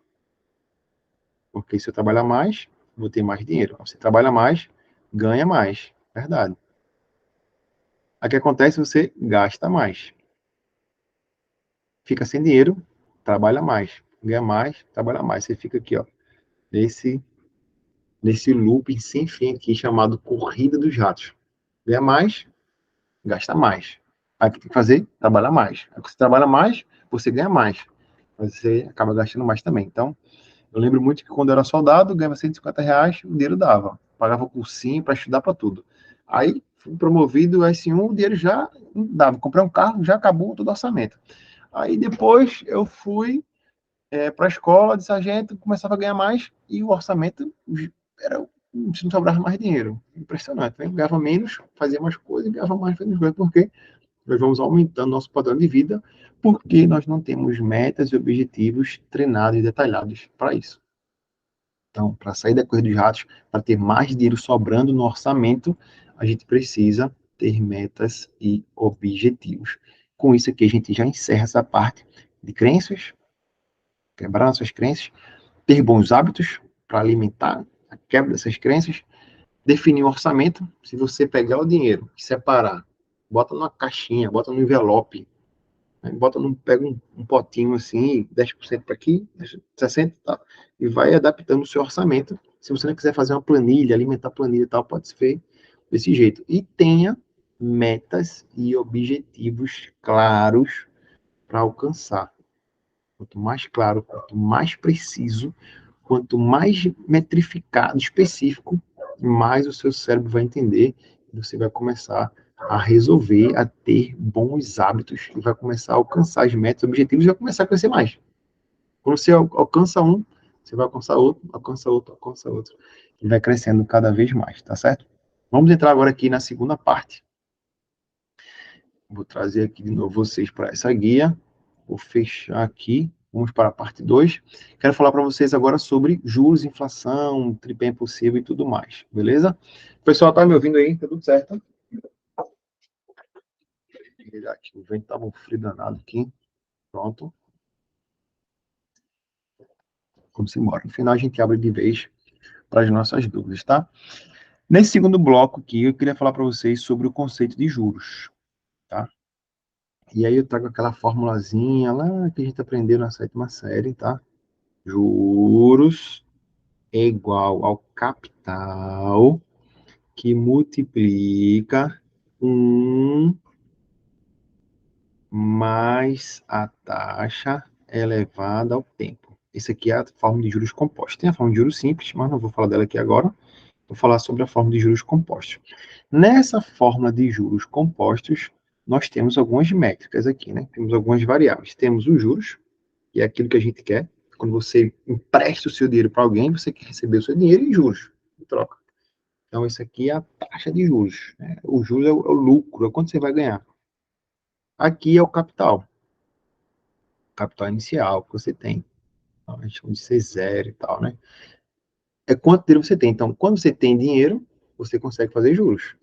Porque se eu trabalhar mais, vou ter mais dinheiro. Você trabalha mais, ganha mais. Verdade. Aí o que acontece? Você gasta mais. Fica sem dinheiro, trabalha mais. Ganha mais, trabalha mais. Você fica aqui, ó, nesse, nesse looping sem fim aqui, chamado corrida dos ratos. Ganha mais, gasta mais. Aí o que tem que fazer? Trabalhar mais. Aí você trabalha mais, você ganha mais. Você acaba gastando mais também. Então, eu lembro muito que quando eu era soldado, ganhava R$ 150, o dinheiro dava. Pagava cursinho para estudar para tudo. Aí, fui promovido S1, o dinheiro já dava. Comprei um carro, já acabou todo o orçamento. Aí depois eu fui para a escola de sargento, começava a ganhar mais e o orçamento era, não sobrava mais dinheiro. Impressionante, né? Ganhava menos, fazia mais coisas, ganhava mais, fazia mais coisas. Por quê? Nós vamos aumentando nosso padrão de vida porque nós não temos metas e objetivos treinados e detalhados para isso. Então, para sair da corrida dos ratos, para ter mais dinheiro sobrando no orçamento, a gente precisa ter metas e objetivos. Com isso aqui, a gente já encerra essa parte de crenças, quebrar nossas crenças, ter bons hábitos para alimentar a quebra dessas crenças, definir um orçamento. Se você pegar o dinheiro, separar, bota numa caixinha, bota no envelope, né? Pega um potinho assim, 10% para aqui, 60% e tal, e vai adaptando o seu orçamento. Se você não quiser fazer uma planilha, alimentar planilha e tal, pode ser feito desse jeito. E tenha metas e objetivos claros para alcançar. Quanto mais claro, quanto mais preciso, quanto mais metrificado, específico, mais o seu cérebro vai entender e você vai começar a resolver, a ter bons hábitos e vai começar a alcançar as metas, objetivos e vai começar a crescer mais. Quando você alcança um, você vai alcançar outro, alcança outro, alcança outro. E vai crescendo cada vez mais, tá certo? Vamos entrar agora aqui na segunda parte. Vou trazer aqui de novo vocês para essa guia. Vou fechar aqui. Vamos para a parte 2. Quero falar para vocês agora sobre juros, inflação, tripé impossível e tudo mais. Beleza? O pessoal tá me ouvindo aí? Tá tudo certo? Aqui, o vento tava um frio danado aqui. Pronto. Vamos embora. No final a gente abre de vez para as nossas dúvidas, tá? Nesse segundo bloco aqui, eu queria falar para vocês sobre o conceito de juros, tá? E aí eu trago aquela formulazinha lá que a gente aprendeu na sétima série, tá? Juros é igual ao capital que multiplica 1 mais a taxa elevada ao tempo. Isso aqui é a forma de juros compostos. Tem a forma de juros simples, mas não vou falar dela aqui agora. Vou falar sobre a forma de juros compostos. Nessa forma de juros compostos, nós temos algumas métricas aqui, né? Temos algumas variáveis. Temos os juros, que é aquilo que a gente quer. Quando você empresta o seu dinheiro para alguém, você quer receber o seu dinheiro em juros, em troca. Então, isso aqui é a taxa de juros, né? O juros é o lucro, é quanto você vai ganhar. Aqui é o capital inicial que você tem. Então, a gente chama de ser zero e tal, né? É quanto dinheiro você tem. Então, quando você tem dinheiro, você consegue fazer juros.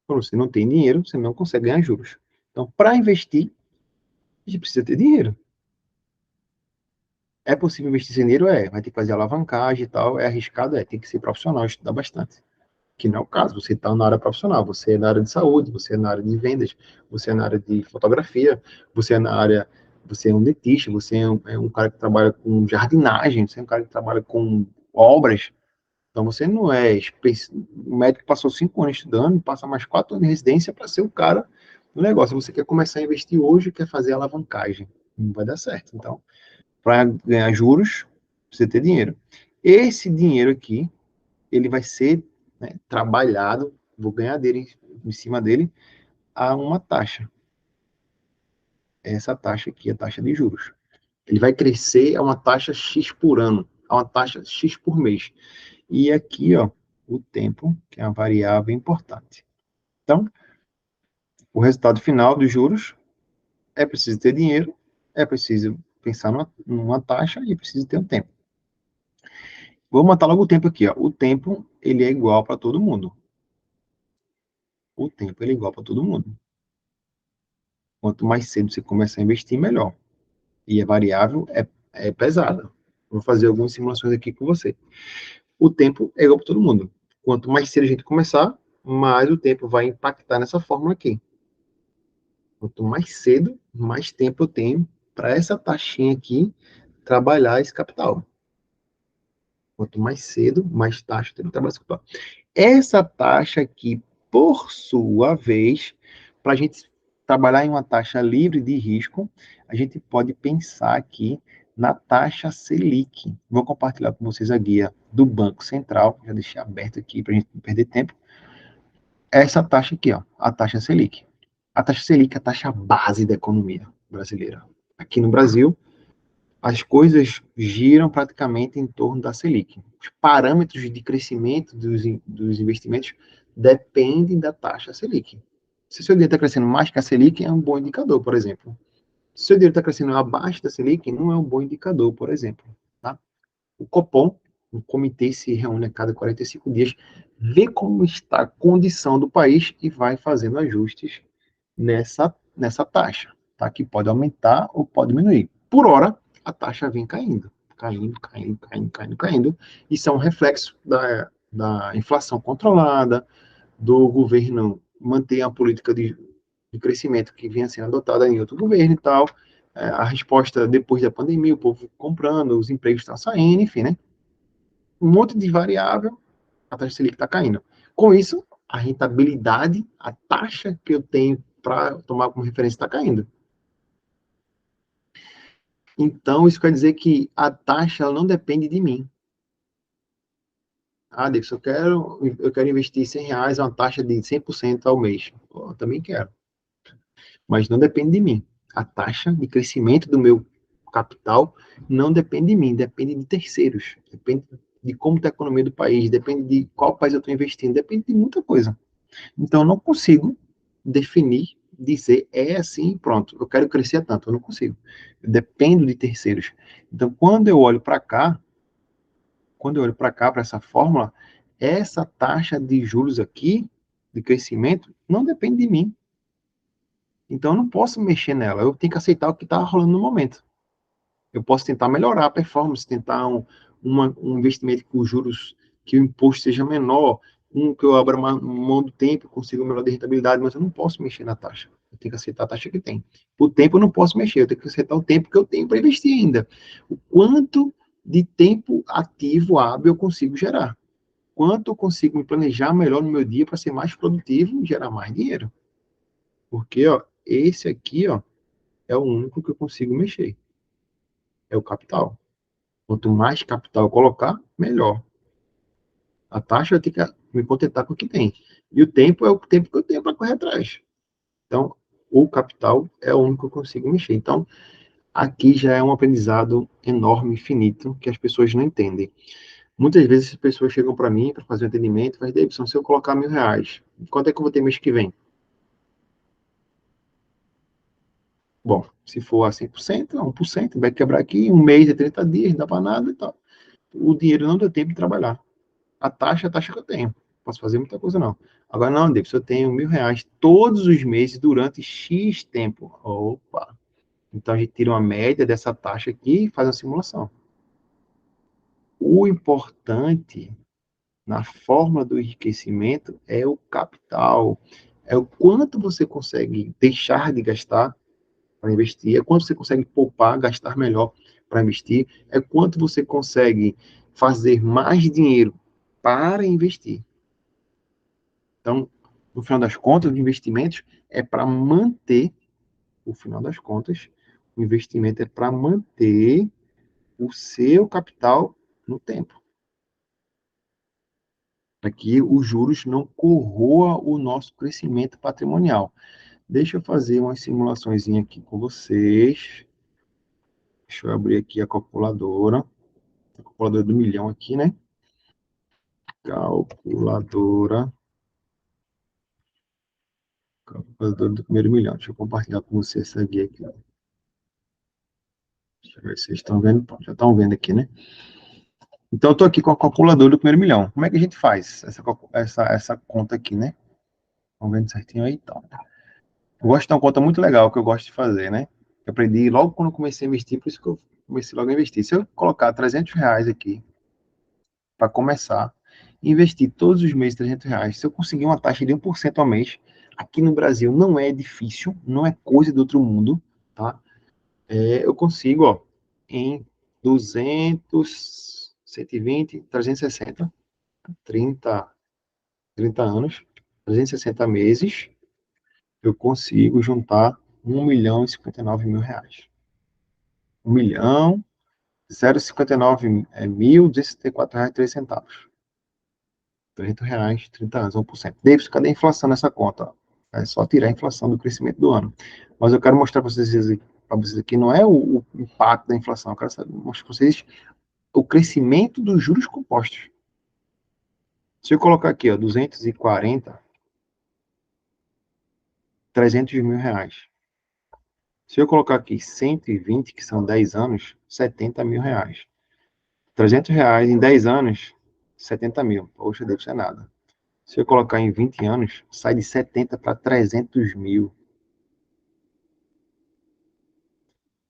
Quando você não tem dinheiro, você não consegue ganhar juros. Então, para investir, a gente precisa ter dinheiro. É possível investir sem dinheiro? É. Vai ter que fazer alavancagem e tal. É arriscado? É. Tem que ser profissional, estudar bastante. Que não é o caso. Você está na área profissional. Você é na área de saúde, você é na área de vendas, você é na área de fotografia, você é na área... Você é um dentista, você é um cara que trabalha com jardinagem, você é um cara que trabalha com obras. Então, você não é um médico que passou 5 anos estudando, passa mais 4 anos de residência para ser o cara do negócio. Você quer começar a investir hoje, quer fazer alavancagem. Não vai dar certo. Então, para ganhar juros, você ter dinheiro. Esse dinheiro aqui, ele vai ser, né, trabalhado, vou ganhar dele, em cima dele, a uma taxa. Essa taxa aqui é a taxa de juros. Ele vai crescer a uma taxa X por ano, a uma taxa X por mês. E aqui, ó, o tempo, que é uma variável importante. Então, o resultado final dos juros é preciso ter dinheiro, é preciso pensar numa taxa e é preciso ter um tempo. Vou matar logo o tempo aqui, ó. O tempo, ele é igual para todo mundo. O tempo, ele é igual para todo mundo. Quanto mais cedo você começar a investir, melhor. E a variável é pesada. Vou fazer algumas simulações aqui com você. O tempo é igual para todo mundo. Quanto mais cedo a gente começar, mais o tempo vai impactar nessa fórmula aqui. Quanto mais cedo, mais tempo eu tenho para essa taxinha aqui trabalhar esse capital. Quanto mais cedo, mais taxa eu tenho que trabalhar esse capital. Essa taxa aqui, por sua vez, para a gente trabalhar em uma taxa livre de risco, a gente pode pensar aqui na taxa Selic. Vou compartilhar com vocês a guia do Banco Central, já deixei aberto aqui para a gente não perder tempo. Essa taxa aqui, ó, a taxa Selic. A taxa Selic é a taxa base da economia brasileira. Aqui no Brasil, as coisas giram praticamente em torno da Selic. Os parâmetros de crescimento dos investimentos dependem da taxa Selic. Se o seu dinheiro está crescendo mais que a Selic, é um bom indicador, por exemplo. Se o seu dinheiro está crescendo abaixo da Selic, não é um bom indicador, por exemplo. Tá? O Copom, um comitê se reúne a cada 45 dias, vê como está a condição do país e vai fazendo ajustes nessa taxa, tá? Que pode aumentar ou pode diminuir. Por hora, a taxa vem caindo, caindo, caindo, caindo, caindo, caindo. Isso é um reflexo da inflação controlada, do governo manter a política de crescimento que vinha sendo adotada em outro governo e tal. A resposta depois da pandemia, o povo comprando, os empregos estão saindo, enfim, né? Um monte de variável, a taxa Selic está caindo. Com isso, a rentabilidade, a taxa que eu tenho para tomar como referência está caindo. Então, isso quer dizer que a taxa ela não depende de mim. Ah, Davidson, eu quero investir R$ 100, uma taxa de 100% ao mês. Eu também quero. Mas não depende de mim. A taxa de crescimento do meu capital não depende de mim, depende de terceiros. Depende de como está a economia do país, depende de qual país eu estou investindo, depende de muita coisa. Então, eu não consigo definir, dizer, é assim, pronto, eu quero crescer tanto. Eu não consigo. Eu dependo de terceiros. Então, quando eu olho para cá, para essa fórmula, essa taxa de juros aqui, de crescimento, não depende de mim. Então, eu não posso mexer nela. Eu tenho que aceitar o que está rolando no momento. Eu posso tentar melhorar a performance, tentar um investimento com juros, que o imposto seja menor, que eu abra mão do tempo, consiga melhor de rentabilidade, mas eu não posso mexer na taxa. Eu tenho que aceitar a taxa que tem. O tempo eu não posso mexer, eu tenho que aceitar o tempo que eu tenho para investir ainda. O quanto de tempo ativo, hábil, eu consigo gerar. Quanto eu consigo me planejar melhor no meu dia para ser mais produtivo e gerar mais dinheiro. Porque, ó, esse aqui, ó, é o único que eu consigo mexer. É o capital. Quanto mais capital eu colocar, melhor. A taxa eu tenho que me contentar com o que tem. E o tempo é o tempo que eu tenho para correr atrás. Então, o capital é o único que eu consigo mexer. Então, aqui já é um aprendizado enorme, infinito, que as pessoas não entendem. Muitas vezes as pessoas chegam para mim para fazer um atendimento, mas, Davidson, se eu colocar R$ 1.000, quanto é que eu vou ter mês que vem? Bom, se for a 100%, é 1%, vai quebrar aqui, um mês é 30 dias, não dá para nada e tal. O dinheiro não deu tempo de trabalhar. A taxa é a taxa que eu tenho. Não posso fazer muita coisa, não. Agora, não, David, eu tenho R$ 1.000 todos os meses durante X tempo. Opa! Então, a gente tira uma média dessa taxa aqui e faz uma simulação. O importante na forma do enriquecimento é o capital. É o quanto você consegue deixar de gastar para investir, é quanto você consegue poupar, gastar melhor para investir, é quanto você consegue fazer mais dinheiro para investir. Então, no final das contas, os investimentos é para manter, no final das contas, o investimento é para manter o seu capital no tempo. Para que os juros não corroa o nosso crescimento patrimonial. Deixa eu fazer umas simulações aqui com vocês. Deixa eu abrir aqui a calculadora do milhão aqui, né? Calculadora, calculadora do primeiro milhão. Deixa eu compartilhar com vocês essa guia aqui. Deixa eu ver se vocês estão vendo. Já estão vendo aqui, né? Então, eu estou aqui com a calculadora do primeiro milhão. Como é que a gente faz essa conta aqui, né? Estão vendo certinho aí? Então, eu gosto de uma conta muito legal que eu gosto de fazer, né? Eu aprendi logo quando eu comecei a investir, por isso que eu comecei logo a investir. Se eu colocar R$ 300 aqui, para começar, investir todos os meses R$ 300, se eu conseguir uma taxa de 1% ao mês, aqui no Brasil não é difícil, não é coisa do outro mundo, tá? Eu consigo, ó, em 200, 120, 360, 30, 30 anos, 360 meses, eu consigo juntar 1.059.000 reais. 1 milhão, 0,59 mil, R$ 264,03. R$ 300, 30 anos, 1%. Davis, cadê a inflação nessa conta? É só tirar a inflação do crescimento do ano. Mas eu quero mostrar para vocês aqui, não é o impacto da inflação, eu quero mostrar para vocês o crescimento dos juros compostos. Se eu colocar aqui, ó, 240, R$ 300.000. Se eu colocar aqui 120, que são 10 anos, R$ 70.000. R$ 300 em 10 anos, 70 mil. Poxa, deve ser nada. Se eu colocar em 20 anos, sai de 70 para 300 mil.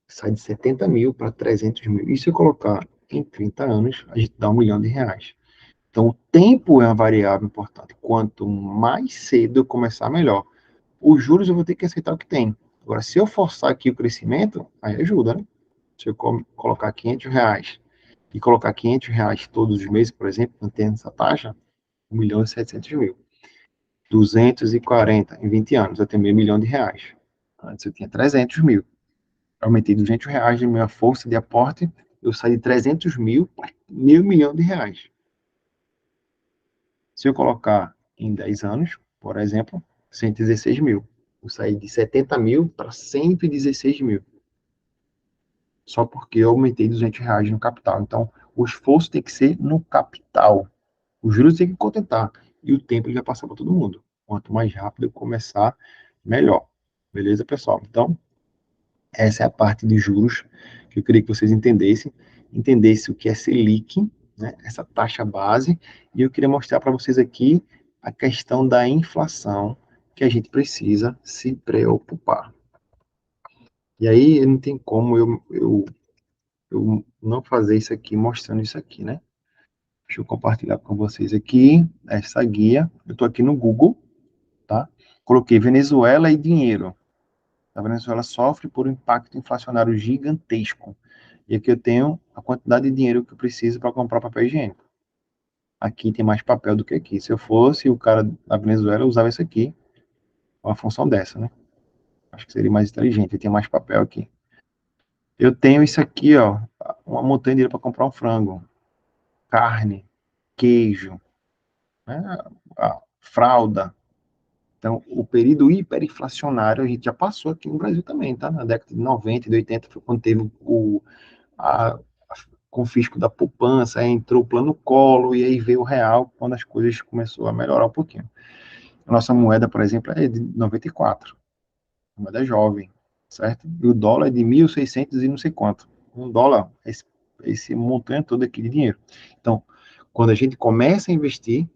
Sai de 70 mil para 300 mil. E se eu colocar em 30 anos, a gente dá R$ 1 milhão. Então, o tempo é uma variável importante. Quanto mais cedo eu começar, melhor. Os juros eu vou ter que aceitar o que tem. Agora, se eu forçar aqui o crescimento, aí ajuda, né? Se eu colocar R$ 500 e colocar R$ 500 todos os meses, por exemplo, mantendo essa taxa, 1.700.000. 240 em 20 anos, eu tenho R$ 500.000. Antes eu tinha 300 mil. Aumentei R$ 200 de minha força de aporte, eu saí de 300 mil para R$ 1.000.000. Se eu colocar em 10 anos, por exemplo, 116 mil. Eu saí de 70 mil para 116 mil. Só porque eu aumentei R$ 200 no capital. Então, o esforço tem que ser no capital. Os juros tem que contentar. E o tempo ele vai passar para todo mundo. Quanto mais rápido eu começar, melhor. Beleza, pessoal? Então, essa é a parte de juros que eu queria que vocês entendessem o que é Selic, né, essa taxa base, e eu queria mostrar para vocês aqui a questão da inflação que a gente precisa se preocupar. E aí não tem como eu não fazer isso aqui, mostrando isso aqui, né? Deixa eu compartilhar com vocês aqui essa guia. Eu estou aqui no Google, tá? Coloquei Venezuela e dinheiro. A Venezuela sofre por um impacto inflacionário gigantesco. E aqui eu tenho a quantidade de dinheiro que eu preciso para comprar papel higiênico. Aqui tem mais papel do que aqui. Se eu fosse o cara da Venezuela, eu usava isso aqui, uma função dessa, né? Acho que seria mais inteligente, eu tenho mais papel aqui. Eu tenho isso aqui, ó, uma montanha de dinheiro para comprar um frango, carne, queijo, né? A fralda. Então, o período hiperinflacionário a gente já passou aqui no Brasil também, tá? Na década de 90 e de 80 foi quando teve a confisco da poupança, aí entrou o plano Collor, e aí veio o real, quando as coisas começaram a melhorar um pouquinho. A nossa moeda, por exemplo, é de 94, a moeda é jovem, certo? E o dólar é de 1.600 e não sei quanto. Um dólar, esse montanha todo aqui de dinheiro. Então, quando a gente começa a investir,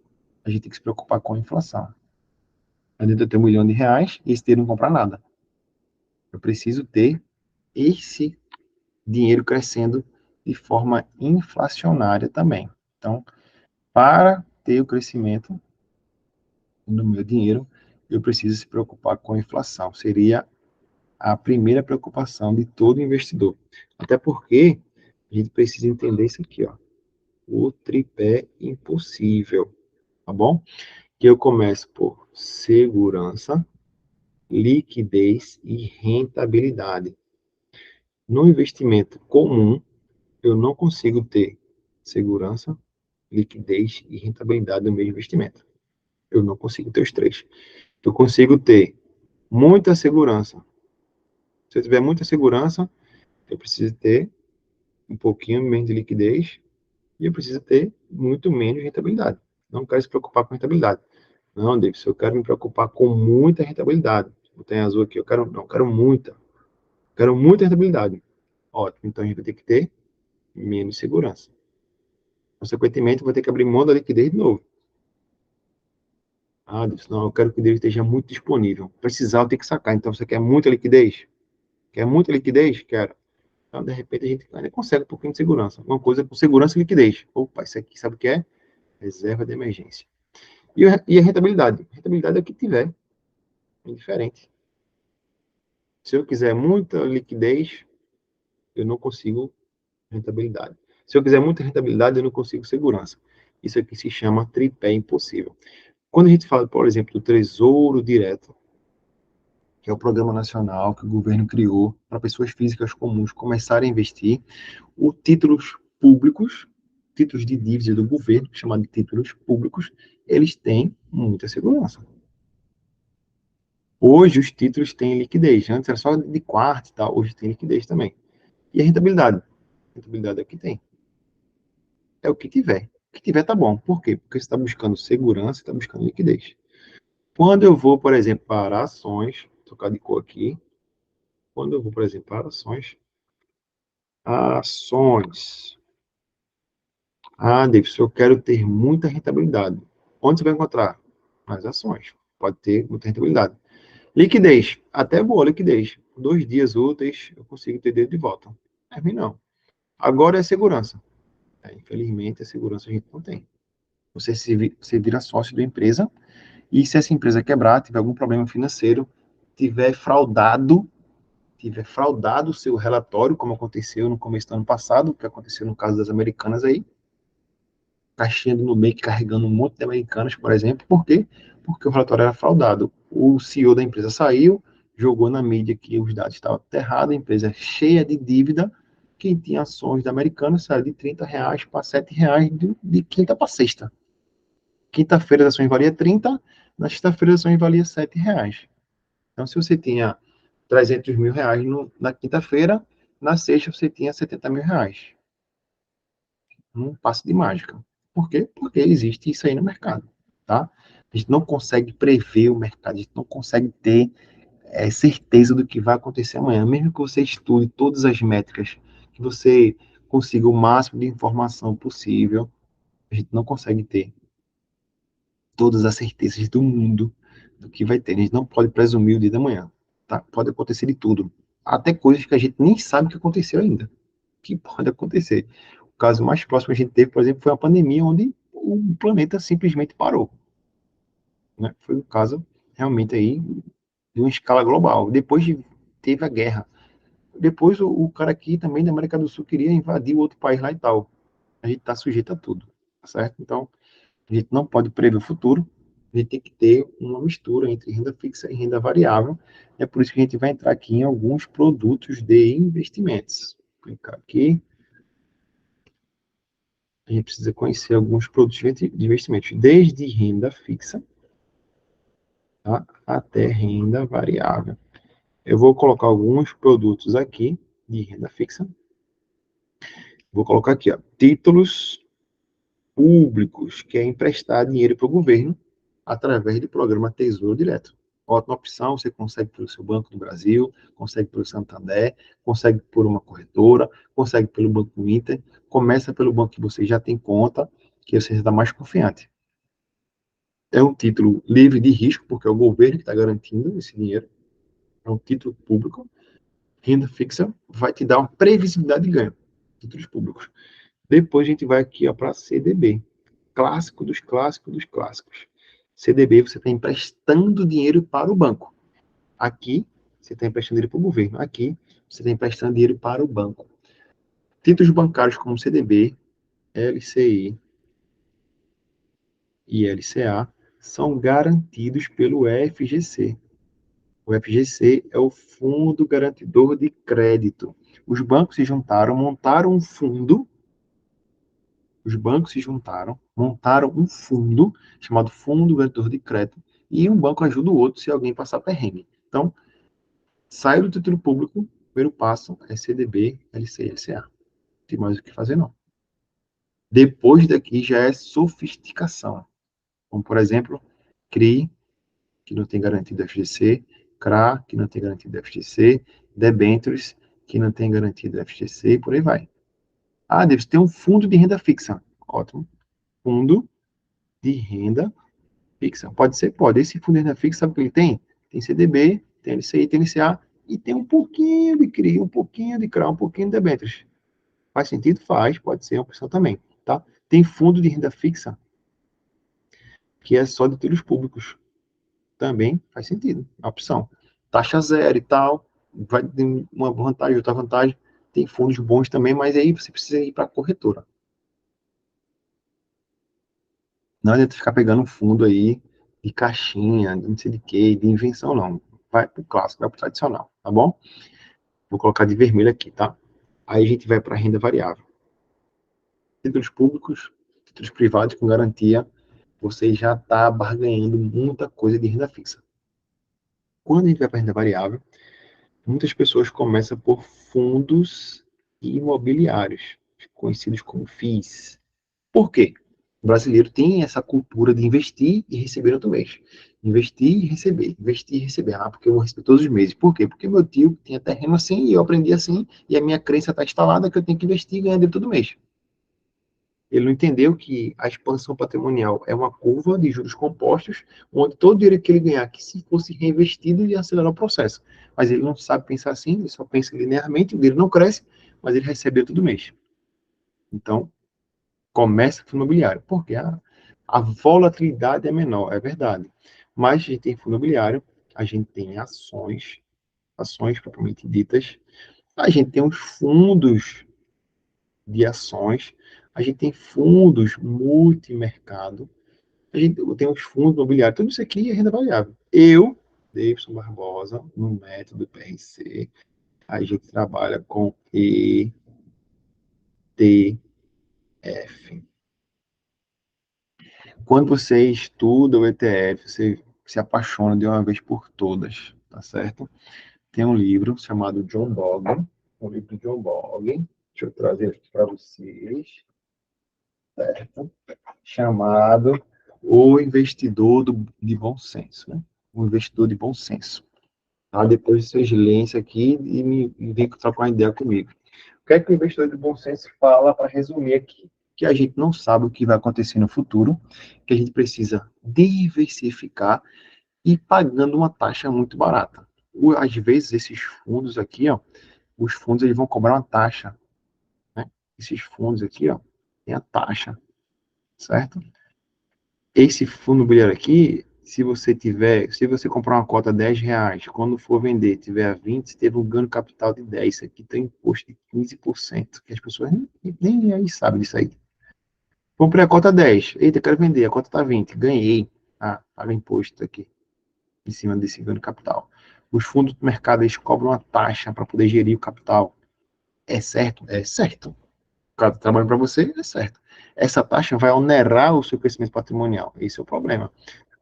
a gente tem que se preocupar com a inflação. Não adianta eu ter R$ 1 milhão e esse dinheiro não comprar nada. Eu preciso ter esse dinheiro crescendo de forma inflacionária também. Então, para ter o crescimento do meu dinheiro, eu preciso se preocupar com a inflação. Seria a primeira preocupação de todo investidor. Até porque a gente precisa entender isso aqui, ó. O tripé impossível, tá bom? Que eu começo por segurança, liquidez e rentabilidade. No investimento comum, eu não consigo ter segurança, liquidez e rentabilidade no meu investimento. Eu não consigo ter os três. Eu consigo ter muita segurança. Se eu tiver muita segurança, eu preciso ter um pouquinho menos de liquidez e eu preciso ter muito menos rentabilidade. Não quero se preocupar com rentabilidade. Não, Davis, eu quero me preocupar com muita rentabilidade. Tem azul aqui, eu quero muita rentabilidade. Ótimo, então a gente vai ter que ter menos segurança. Consequentemente, eu vou ter que abrir mão da liquidez de novo. Ah, Davis, não, eu quero que o dinheiro esteja muito disponível. Precisar, eu tenho que sacar. Então, você quer muita liquidez? Quer muita liquidez? Quero. Então, de repente, a gente ainda consegue um pouquinho de segurança. Uma coisa com segurança e liquidez. Opa, isso aqui sabe o que é? Reserva de emergência. E a rentabilidade? Rentabilidade é o que tiver. É indiferente. Se eu quiser muita liquidez, eu não consigo rentabilidade. Se eu quiser muita rentabilidade, eu não consigo segurança. Isso aqui se chama tripé impossível. Quando a gente fala, por exemplo, do Tesouro Direto, que é o programa nacional que o governo criou para pessoas físicas comuns começarem a investir, os títulos públicos, títulos de dívida do governo, chamado de títulos públicos, eles têm muita segurança. Hoje os títulos têm liquidez, antes era só de quarto e tal, hoje tem liquidez também. E a rentabilidade? A rentabilidade é o que tem. É o que tiver. O que tiver tá bom. Por quê? Porque você está buscando segurança, está buscando liquidez. Quando eu vou, por exemplo, para ações, trocar de cor aqui, quando eu vou, por exemplo, para ações, Ah, Davis, eu quero ter muita rentabilidade. Onde você vai encontrar? Nas ações. Pode ter muita rentabilidade. Liquidez. Até boa liquidez. 2 dias úteis, eu consigo ter dinheiro de volta. Mas mim não. Agora é segurança. Infelizmente, a segurança a gente não tem. Você vira sócio da empresa e se essa empresa quebrar, tiver algum problema financeiro, tiver fraudado o seu relatório, como aconteceu no começo do ano passado, que aconteceu no caso das americanas aí, caixinha do Nubank carregando um monte de americanas, por exemplo. Por quê? Porque o relatório era fraudado. O CEO da empresa saiu, jogou na mídia que os dados estavam errados, a empresa cheia de dívida. Quem tinha ações da Americana saiu de R$ 30 para R$ 7, de quinta para sexta. Quinta-feira as ações valia 30, na sexta-feira as ações valia R$ 7. Então, se você tinha R$ 300 mil na quinta-feira, na sexta você tinha R$ 70 mil. Não passe de mágica. Por quê? Porque existe isso aí no mercado, tá? A gente não consegue prever o mercado, a gente não consegue ter certeza do que vai acontecer amanhã. Mesmo que você estude todas as métricas, que você consiga o máximo de informação possível, a gente não consegue ter todas as certezas do mundo do que vai ter. A gente não pode presumir o dia da manhã, tá? Pode acontecer de tudo. Até coisas que a gente nem sabe que aconteceu ainda, que pode acontecer. O caso mais próximo que a gente teve, por exemplo, foi a pandemia, onde o planeta simplesmente parou, né? Foi um caso realmente aí de uma escala global. Teve a guerra. Depois o cara aqui também da América do Sul queria invadir o outro país lá e tal. A gente está sujeito a tudo, tá certo? Então, a gente não pode prever o futuro, a gente tem que ter uma mistura entre renda fixa e renda variável. É por isso que a gente vai entrar aqui em alguns produtos de investimentos. Vou clicar aqui. A gente precisa conhecer alguns produtos de investimentos, desde renda fixa, tá, até renda variável. Eu vou colocar alguns produtos aqui de renda fixa. Vou colocar aqui, ó, títulos públicos, que é emprestar dinheiro para o governo através do programa Tesouro Direto. Ótima opção, você consegue pelo seu Banco do Brasil, consegue pelo Santander, consegue por uma corretora, consegue pelo Banco Inter, começa pelo banco que você já tem conta, que você está mais confiante. É um título livre de risco, porque é o governo que está garantindo esse dinheiro, é um título público. Renda fixa vai te dar uma previsibilidade de ganho, títulos públicos. Depois a gente vai aqui para CDB, clássico dos clássicos dos clássicos. CDB, você está emprestando dinheiro para o banco. Aqui, você está emprestando dinheiro para o governo. Aqui, você está emprestando dinheiro para o banco. Títulos bancários como CDB, LCI e LCA são garantidos pelo FGC. O FGC é o Fundo Garantidor de Crédito. Os bancos se juntaram, montaram um fundo. Os bancos se juntaram, montaram um fundo chamado Fundo Garantidor de Crédito, e um banco ajuda o outro se alguém passar perrengue. Então, sai do título público, primeiro passo é CDB, LC, LCA. Não tem mais o que fazer, não. Depois daqui já é sofisticação. Como, por exemplo, CRI, que não tem garantia do FGC, CRA, que não tem garantia do FGC, debêntures, que não tem garantia do FGC, e por aí vai. Ah, deve ter um fundo de renda fixa. Ótimo. Fundo de renda fixa. Pode ser? Pode. Esse fundo de renda fixa, sabe o que ele tem? Tem CDB, tem LCI, tem LCA, e tem um pouquinho de CRI, um pouquinho de CRA, um pouquinho de debêntures. Faz sentido? Faz. Pode ser uma opção também. Tá? Tem fundo de renda fixa, que é só de títulos públicos. Também faz sentido. A opção. Taxa zero e tal. Vai ter uma vantagem, outra vantagem. Tem fundos bons também, mas aí você precisa ir para a corretora. Não adianta ficar pegando um fundo aí de caixinha, de não sei de quê, de invenção, não. Vai pro clássico, vai pro tradicional, tá bom? Vou colocar de vermelho aqui, tá? Aí a gente vai para renda variável. Títulos públicos, títulos privados com garantia, você já está barganhando muita coisa de renda fixa. Quando a gente vai para renda variável, muitas pessoas começam por fundos imobiliários, conhecidos como FIIs. Por quê? O brasileiro tem essa cultura de investir e receber no outro mês. Investir e receber, investir e receber. Ah, porque eu vou receber todos os meses. Por quê? Porque meu tio tinha terreno assim e eu aprendi assim, e a minha crença está instalada que eu tenho que investir e ganhar dele todo mês. Ele não entendeu que a expansão patrimonial é uma curva de juros compostos, onde todo o dinheiro que ele ganhar, que se fosse reinvestido, ele ia acelerar o processo. Mas ele não sabe pensar assim, ele só pensa linearmente, o dinheiro não cresce, mas ele recebe todo mês. Então, começa fundo imobiliário, porque a volatilidade é menor, é verdade. Mas a gente tem fundo imobiliário, a gente tem ações propriamente ditas, a gente tem os fundos de ações, a gente tem fundos multimercado, a gente tem os fundos imobiliários, tudo isso aqui é renda variável. Eu, Davidson Barbosa, no método PRC, a gente trabalha com ETF. Quando você estuda o ETF, você se apaixona de uma vez por todas, tá certo? Tem um livro chamado John Bogle, um livro de John Bogle, deixa eu trazer aqui para vocês, certo? Chamado O Investidor de Bom Senso, né? O Investidor de Bom Senso. Tá? Depois vocês leem isso aqui e me vêm trocar uma ideia comigo. O que é que o investidor de bom senso fala para resumir aqui? Que a gente não sabe o que vai acontecer no futuro, que a gente precisa diversificar e pagando uma taxa muito barata. Às vezes, esses fundos aqui, ó, os fundos eles vão cobrar uma taxa, né? Esses fundos aqui, ó, tem a taxa, certo? Esse fundo imobiliário aqui, se você comprar uma cota R$ 10, quando for vender, tiver a 20, você teve um ganho capital de 10. Isso aqui tem imposto de 15%, que as pessoas nem aí sabem disso aí. Comprei a cota 10, eita, quero vender, a cota tá 20, ganhei. Ah, paga imposto aqui, em cima desse ganho capital. Os fundos do mercado, eles cobram uma taxa para poder gerir o capital. É certo? É certo. O cara trabalhando para você, é certo. Essa taxa vai onerar o seu crescimento patrimonial. Esse é o problema.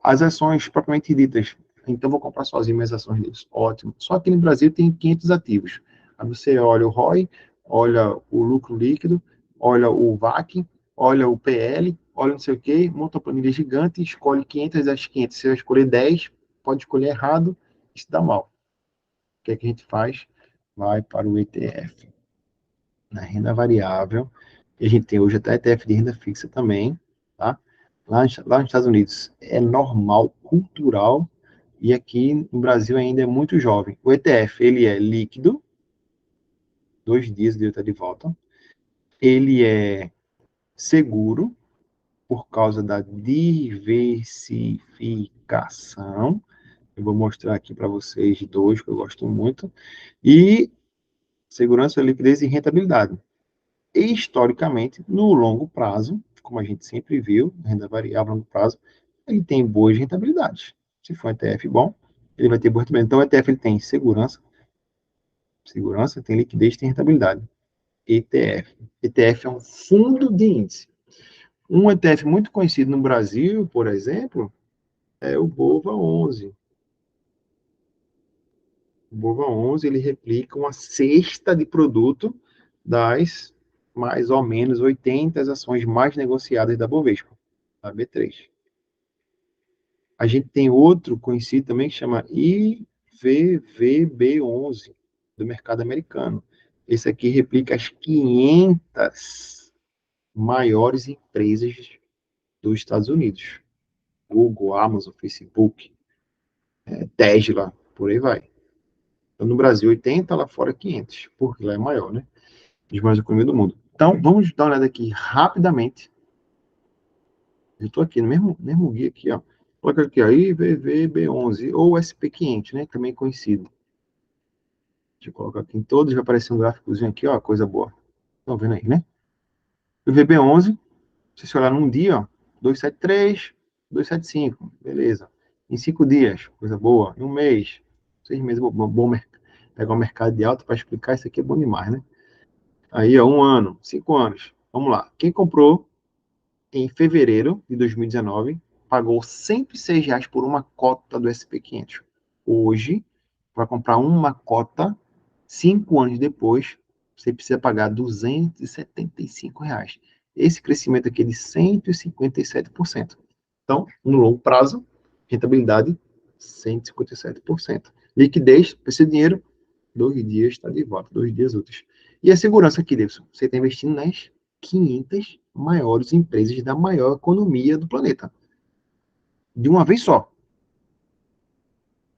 As ações propriamente ditas, então vou comprar sozinho minhas ações deles. Ótimo. Só que no Brasil tem 500 ativos. Aí você olha o ROI, olha o lucro líquido, olha o VAC, olha o PL, olha não sei o quê, monta uma planilha gigante, escolhe 500 das 500. Se você escolher 10, pode escolher errado, isso dá mal. O que é que a gente faz? Vai para o ETF, na renda variável. E a gente tem hoje até ETF de renda fixa também, tá? Lá nos Estados Unidos é normal, cultural, e aqui no Brasil ainda é muito jovem. O ETF, ele é líquido, 2 dias de estar de volta. Ele é seguro, por causa da diversificação. Eu vou mostrar aqui para vocês dois que eu gosto muito. E segurança, liquidez e rentabilidade. E, historicamente, no longo prazo, como a gente sempre viu, renda variável a longo prazo, ele tem boas rentabilidades. Se for um ETF bom, ele vai ter boa rentabilidade. Então, o ETF ele tem segurança, tem liquidez, tem rentabilidade. ETF. ETF é um fundo de índice. Um ETF muito conhecido no Brasil, por exemplo, é o BOVA11. O BOVA11 ele replica uma cesta de produto das mais ou menos 80 ações mais negociadas da Bovespa, a B3. A gente tem outro conhecido também que chama IVVB11, do mercado americano. Esse aqui replica as 500 maiores empresas dos Estados Unidos. Google, Amazon, Facebook, Tesla, por aí vai. Então, no Brasil, 80, lá fora 500, porque lá é maior, né? Os maiores economia do mundo. Então, vamos dar uma olhada aqui rapidamente. Eu estou aqui no mesmo guia aqui, ó. Coloca aqui, ó, IVVB11, ou SP500, né? Também conhecido. Deixa eu colocar aqui em todos, vai aparecer um gráficozinho aqui, ó, coisa boa. Estão vendo aí, né? O VB11, se você olhar num dia, ó, 273, 275, beleza. Em 5 dias, coisa boa. Em um mês, 6 meses, bom pegar o mercado de alta para explicar isso aqui é bom demais, né? Aí, ó, 1 ano, 5 anos. Vamos lá. Quem comprou em fevereiro de 2019 pagou R$ 106 por uma cota do SP500. Hoje, para comprar uma cota, 5 anos depois, você precisa pagar R$ 275. Esse crescimento aqui é de 157%. Então, no longo prazo, rentabilidade 157%. Liquidez, esse dinheiro, 2 dias está de volta, 2 dias úteis. E a segurança aqui, Davidson, você está investindo nas 500 maiores empresas da maior economia do planeta. De uma vez só.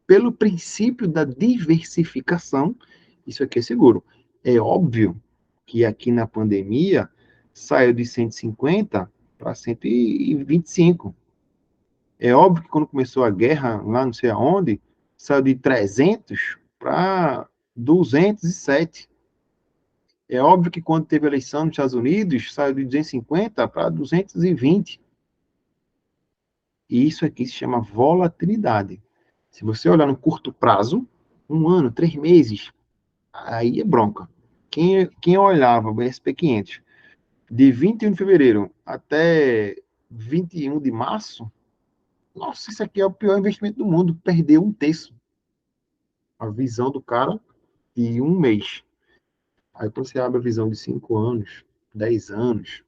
Pelo princípio da diversificação, isso aqui é seguro. É óbvio que aqui na pandemia saiu de 150 para 125. É óbvio que quando começou a guerra, lá não sei aonde, saiu de 300 para 207. É óbvio que quando teve eleição nos Estados Unidos, saiu de 250 para 220. E isso aqui se chama volatilidade. Se você olhar no curto prazo, 1 ano, 3 meses, aí é bronca. Quem olhava o SP500 de 21 de fevereiro até 21 de março, nossa, isso aqui é o pior investimento do mundo. Perdeu 1/3. A visão do cara de 1 mês. Aí quando você abre a visão de 5 anos, 10 anos,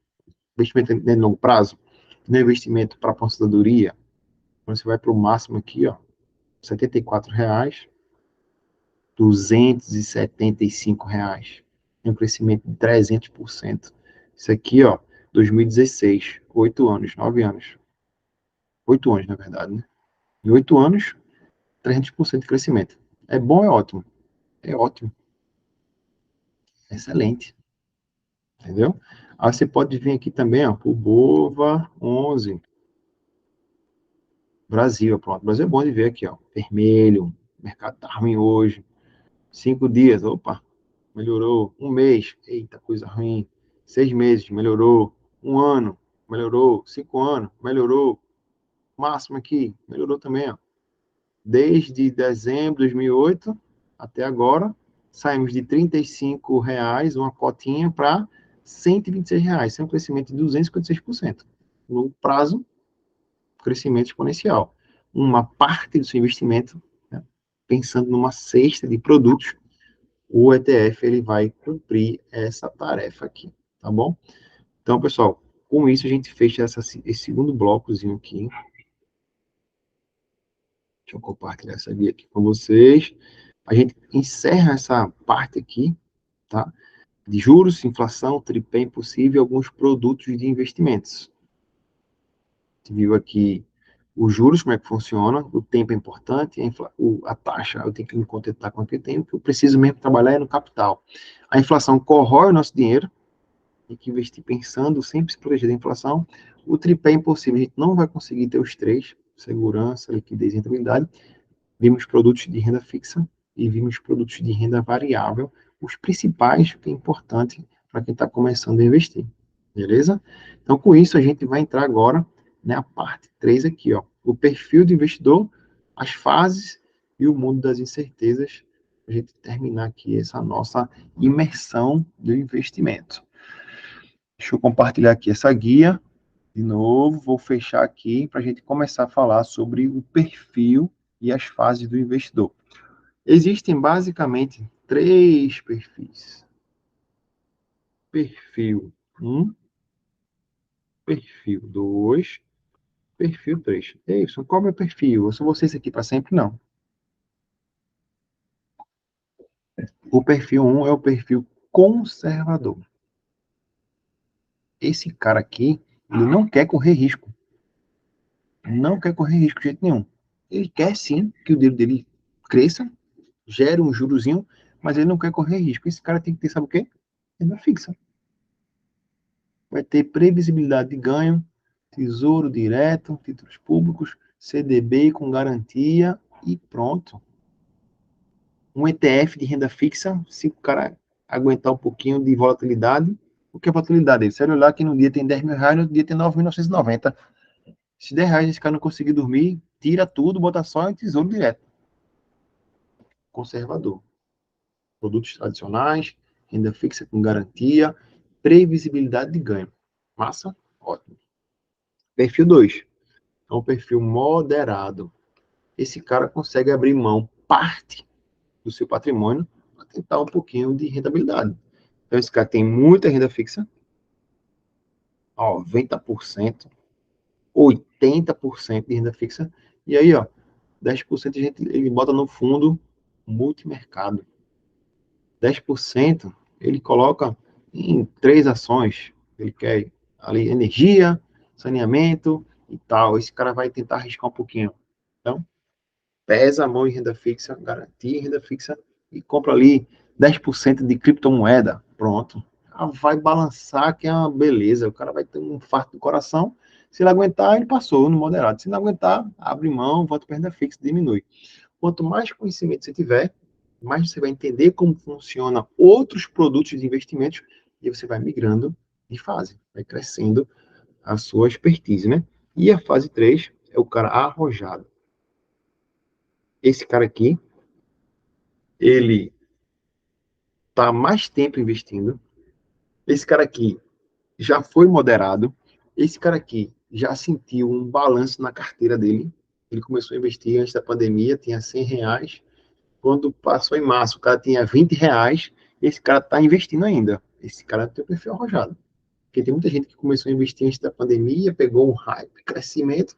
investimento de longo prazo, no investimento para aposentadoria, quando você vai para o máximo aqui, ó, R$ 74, R$ 275. Tem um crescimento de 300%. Isso aqui, ó, 2016, 8 anos, 9 anos. 8 anos, na verdade, né? Em 8 anos, 300% de crescimento. É bom, é ótimo. É ótimo. Excelente. Entendeu? Aí você pode vir aqui também, ó, o Bova 11. Brasil, pronto. Brasil é bom de ver aqui, ó. Vermelho. O mercado tá ruim hoje. 5 dias, opa, melhorou. 1 mês, eita, coisa ruim. 6 meses, melhorou. 1 ano, melhorou. 5 anos, melhorou. Máximo aqui, melhorou também, ó. Desde dezembro de 2008 até agora, saímos de R$ 35, uma cotinha, para R$ 126. Isso é um crescimento de 256%. No longo prazo, crescimento exponencial. Uma parte do seu investimento, né, pensando numa cesta de produtos, o ETF ele vai cumprir essa tarefa aqui, tá bom? Então, pessoal, com isso a gente fecha esse segundo blocozinho aqui. Deixa eu compartilhar essa guia aqui com vocês. A gente encerra essa parte aqui, tá? De juros, inflação, tripé impossível e alguns produtos de investimentos. A gente viu aqui os juros, como é que funciona, o tempo é importante, a taxa, eu tenho que me contentar com o que eu tenho, o que eu preciso mesmo trabalhar é no capital. A inflação corrói o nosso dinheiro, tem que investir pensando, sempre se proteger da inflação. O tripé é impossível, a gente não vai conseguir ter os três, segurança, liquidez e rentabilidade. Vimos produtos de renda fixa e vimos produtos de renda variável, os principais, que é importante para quem está começando a investir. Beleza? Então, com isso, a gente vai entrar agora na parte 3 aqui, ó. O perfil do investidor, as fases e o mundo das incertezas. A gente terminar aqui essa nossa imersão do investimento. Deixa eu compartilhar aqui essa guia. De novo, vou fechar aqui para a gente começar a falar sobre o perfil e as fases do investidor. Existem basicamente 3 perfis. Perfil 1, perfil 2, perfil 3. É isso, qual é o meu perfil? Eu sou vocês aqui para sempre? Não. O perfil 1 é o perfil conservador. Esse cara aqui, ele não quer correr risco. Não quer correr risco de jeito nenhum. Ele quer sim que o dinheiro dele cresça, gere um jurozinho, mas ele não quer correr risco. Esse cara tem que ter, sabe o quê? Renda fixa. Vai ter previsibilidade de ganho, tesouro direto, títulos públicos, CDB com garantia e pronto. Um ETF de renda fixa, se o cara aguentar um pouquinho de volatilidade, o que é volatilidade? Você olha lá que no dia tem R$ 10.000, no outro dia tem 9.990. Se R$ 10 esse cara não conseguir dormir, tira tudo, bota só em tesouro direto. Conservador. Produtos tradicionais, renda fixa com garantia, previsibilidade de ganho. Massa? Ótimo. Perfil 2. É um perfil moderado. Esse cara consegue abrir mão parte do seu patrimônio para tentar um pouquinho de rentabilidade. Então, esse cara tem muita renda fixa, 90%, 80% de renda fixa, e aí, ó, 10% a gente, ele bota no fundo multimercado. 10% ele coloca em 3 ações. Ele quer ali energia, saneamento e tal. Esse cara vai tentar arriscar um pouquinho. Então, pesa a mão em renda fixa, garantia em renda fixa e compra ali 10% de criptomoeda. Pronto. Vai balançar, que é uma beleza. O cara vai ter um infarto do coração. Se ele aguentar, ele passou no moderado. Se não aguentar, abre mão, volta para renda fixa, diminui. Quanto mais conhecimento você tiver, mais você vai entender como funcionam outros produtos de investimentos e você vai migrando de fase, vai crescendo a sua expertise, né? E a fase 3 é o cara arrojado. Esse cara aqui, ele está mais tempo investindo. Esse cara aqui já foi moderado. Esse cara aqui já sentiu um balanço na carteira dele. Ele começou a investir antes da pandemia, tinha R$ 100. Quando passou em março, o cara tinha R$ 20. Esse cara está investindo ainda. Esse cara tem o perfil arrojado. Porque tem muita gente que começou a investir antes da pandemia, pegou um hype, crescimento.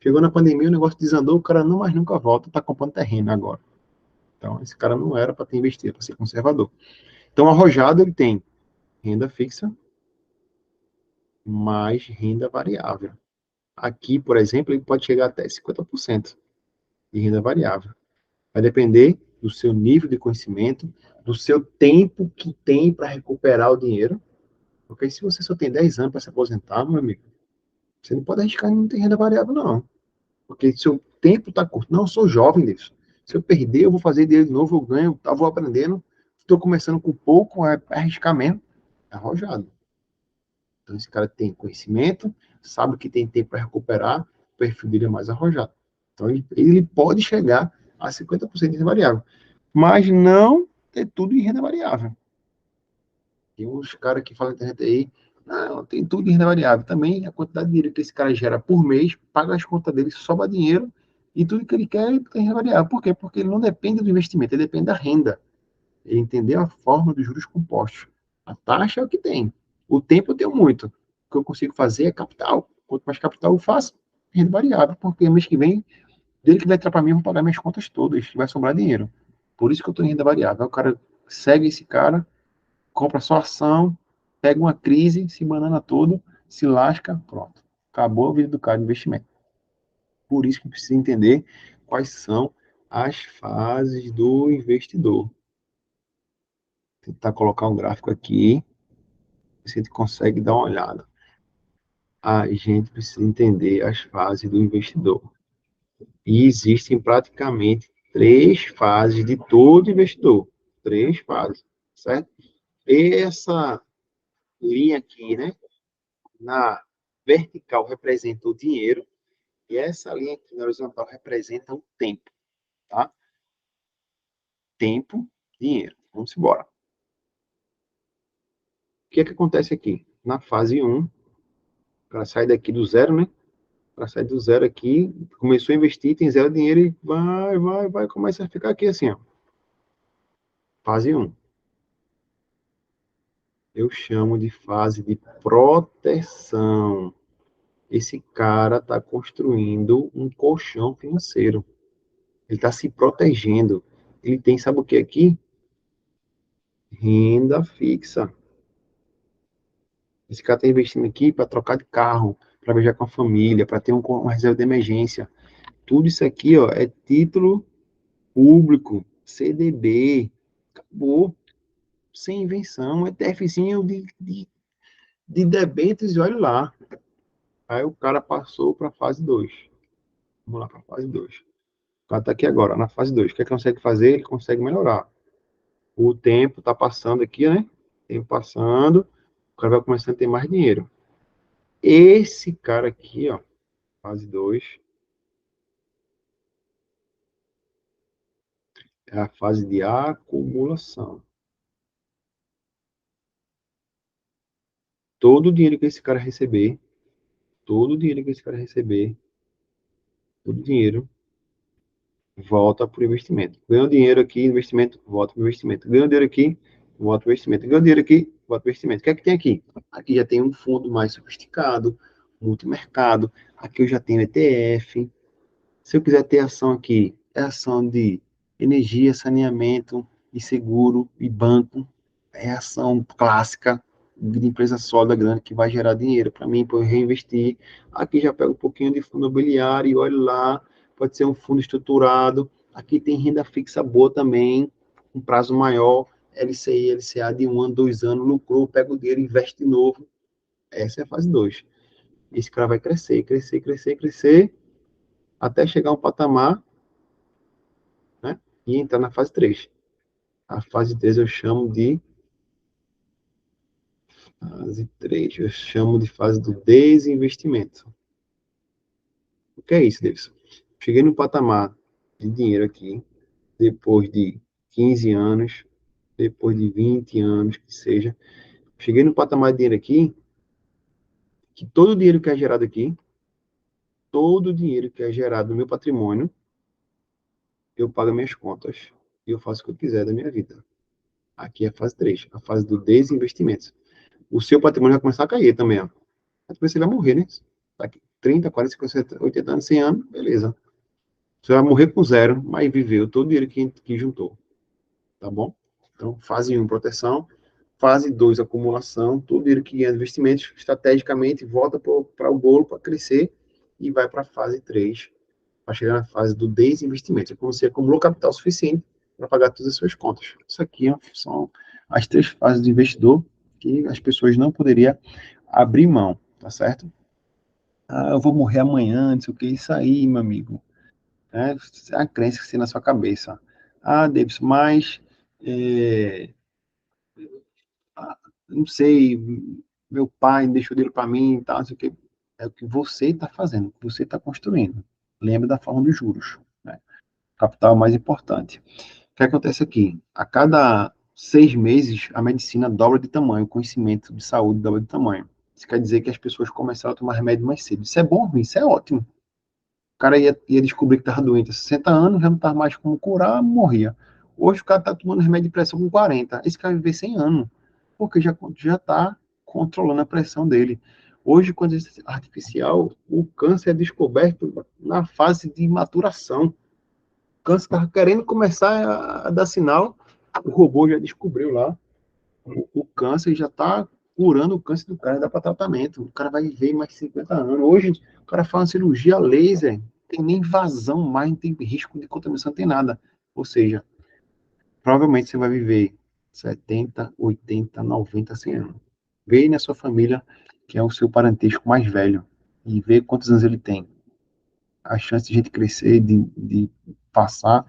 Chegou na pandemia, o negócio desandou, o cara não mais nunca volta, está comprando terreno agora. Então, esse cara não era para ter investido, para ser conservador. Então, arrojado, ele tem renda fixa mais renda variável. Aqui, por exemplo, ele pode chegar até 50% de renda variável. Vai depender do seu nível de conhecimento, do seu tempo que tem para recuperar o dinheiro. Porque se você só tem 10 anos para se aposentar, meu amigo, você não pode arriscar em não ter renda variável, não. Porque seu tempo está curto. Não, eu sou jovem disso. Se eu perder, eu vou fazer dinheiro de novo, eu ganho, tá, vou aprendendo. Estou começando com pouco, é arriscar mesmo. É arrojado. Então, esse cara tem conhecimento, sabe que tem tempo para recuperar, o perfil dele é mais arrojado. Então, ele pode chegar a 50% de renda variável, mas não ter tudo em renda variável. Tem uns caras que falam na internet aí, não, tem tudo em renda variável. Também a quantidade de dinheiro que esse cara gera por mês, paga as contas dele, sobra dinheiro, e tudo que ele quer tem renda variável. Por quê? Porque ele não depende do investimento, ele depende da renda. Ele entendeu a forma dos juros compostos. A taxa é o que tem. O tempo eu tenho muito. O que eu consigo fazer é capital. Quanto mais capital eu faço, renda variável, porque mês que vem, dele que vai entrar para mim, eu vou pagar minhas contas todas, vai sobrar dinheiro. Por isso que eu estou em renda variável. Aí o cara segue esse cara, compra só ação, pega uma crise, se banana todo, se lasca, pronto. Acabou a vida do cara de investimento. Por isso que precisa entender quais são as fases do investidor. Tentar colocar um gráfico aqui, se a gente consegue dar uma olhada. A gente precisa entender as fases do investidor. E existem praticamente 3 fases de todo investidor. 3 fases, certo? Essa linha aqui, né? Na vertical representa o dinheiro e essa linha aqui na horizontal representa o tempo, tá? Tempo, dinheiro. Vamos embora. O que é que acontece aqui? Na fase 1, para sair daqui do zero, né? Para sair do zero aqui, começou a investir, tem zero dinheiro e vai, começa a ficar aqui assim, ó. Fase 1. Eu chamo de fase de proteção. Esse cara está construindo um colchão financeiro. Ele está se protegendo. Ele tem, sabe o que aqui? Renda fixa. Esse cara está investindo aqui para trocar de carro, para viajar com a família, para ter uma reserva de emergência. Tudo isso aqui, ó, é título público, CDB. Acabou. Sem invenção, é TFzinho de debêntures e olha lá. Aí o cara passou para a fase 2. Vamos lá para a fase 2. O cara está aqui agora, na fase 2. O que ele consegue fazer? Ele consegue melhorar. O tempo está passando aqui, né? O tempo passando, o cara vai começando a ter mais dinheiro. Esse cara aqui, ó, fase 2, é a fase de acumulação. Todo o dinheiro que esse cara receber, todo o dinheiro que esse cara receber, todo o dinheiro volta para o investimento. Ganhou dinheiro aqui, investimento, volta para o investimento. Ganhou dinheiro aqui, volta para o investimento. Ganhou dinheiro aqui, volta para o investimento. O que é que tem aqui? Aqui já tem um fundo mais sofisticado, multimercado. Aqui eu já tenho ETF. Se eu quiser ter ação aqui, é ação de energia, saneamento, e seguro, e banco. É ação clássica. de empresa sólida, grande, que vai gerar dinheiro para mim, para eu reinvestir. Aqui já pego um pouquinho de fundo imobiliário e olho lá, pode ser um fundo estruturado. Aqui tem renda fixa boa também, um prazo maior, LCI, LCA de 1 ano, 2 anos, lucrou, pega o dinheiro, investe de novo. Essa é a fase 2. Esse cara vai crescer, crescer, crescer, crescer, até chegar a um patamar, né? E entrar na fase 3. A fase 3 eu chamo de fase 3, eu chamo de fase do desinvestimento. O que é isso, Davidson? Cheguei no patamar de dinheiro aqui, depois de 15 anos, depois de 20 anos, que seja. Cheguei no patamar de dinheiro aqui, que todo o dinheiro que é gerado aqui, todo o dinheiro que é gerado no meu patrimônio, eu pago minhas contas e eu faço o que eu quiser da minha vida. Aqui é a fase 3, a fase do desinvestimento. O seu patrimônio vai começar a cair também, ó. Depois você vai morrer, né? Daqui 30, 40, 50, 80 anos, 100 anos, beleza. Você vai morrer com zero, mas viveu todo o dinheiro que juntou. Tá bom? Então, fase 1, proteção. Fase 2, acumulação. Todo o dinheiro que ganha investimentos, estrategicamente, volta para o bolo para crescer e vai para a fase 3, para chegar na fase do desinvestimento. É como você acumulou capital suficiente para pagar todas as suas contas. Isso aqui são as 3 fases do investidor que as pessoas não poderiam abrir mão, tá certo? Ah, eu vou morrer amanhã, não sei o que, isso aí, meu amigo. É a crença que tem na sua cabeça. Ah, Davis, mas é, não sei, meu pai deixou dele para mim e tal, não sei o que. É o que você está fazendo, o que você está construindo. Lembra da forma dos juros, né? Capital é o mais importante. O que acontece aqui? A cada 6 meses, a medicina dobra de tamanho, o conhecimento de saúde dobra de tamanho. Isso quer dizer que as pessoas começaram a tomar remédio mais cedo. Isso é bom ou ruim? Isso é ótimo. O cara ia descobrir que estava doente há 60 anos, já não estava mais como curar, morria. Hoje o cara está tomando remédio de pressão com 40. Esse cara vai viver 100 anos, porque já está controlando a pressão dele. Hoje, com a inteligência artificial, o câncer é descoberto na fase de maturação. O câncer estava querendo começar a dar sinal, o robô já descobriu lá o câncer, já está curando o câncer do cara, dá para tratamento. O cara vai viver mais de 50 anos. Hoje, o cara faz uma cirurgia laser, não tem nem vazão mais, não tem risco de contaminação, não tem nada. Ou seja, provavelmente você vai viver 70, 80, 90, 100 anos. Vê aí na sua família, que é o seu parentesco mais velho, e vê quantos anos ele tem. A chance de a gente crescer, de passar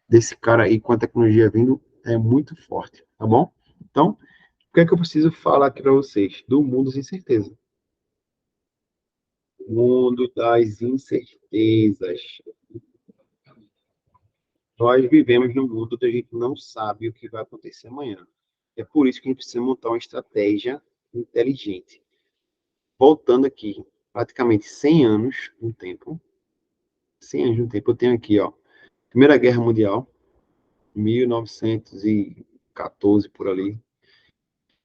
desse cara aí com a tecnologia vindo é muito forte, tá bom? Então, o que é que eu preciso falar aqui para vocês? Do mundo sem certeza. Mundo das incertezas. Nós vivemos num mundo onde a gente não sabe o que vai acontecer amanhã. É por isso que a gente precisa montar uma estratégia inteligente. Voltando aqui, praticamente 100 anos no tempo. 100 anos no tempo. Eu tenho aqui, ó, Primeira Guerra Mundial, 1914 por ali.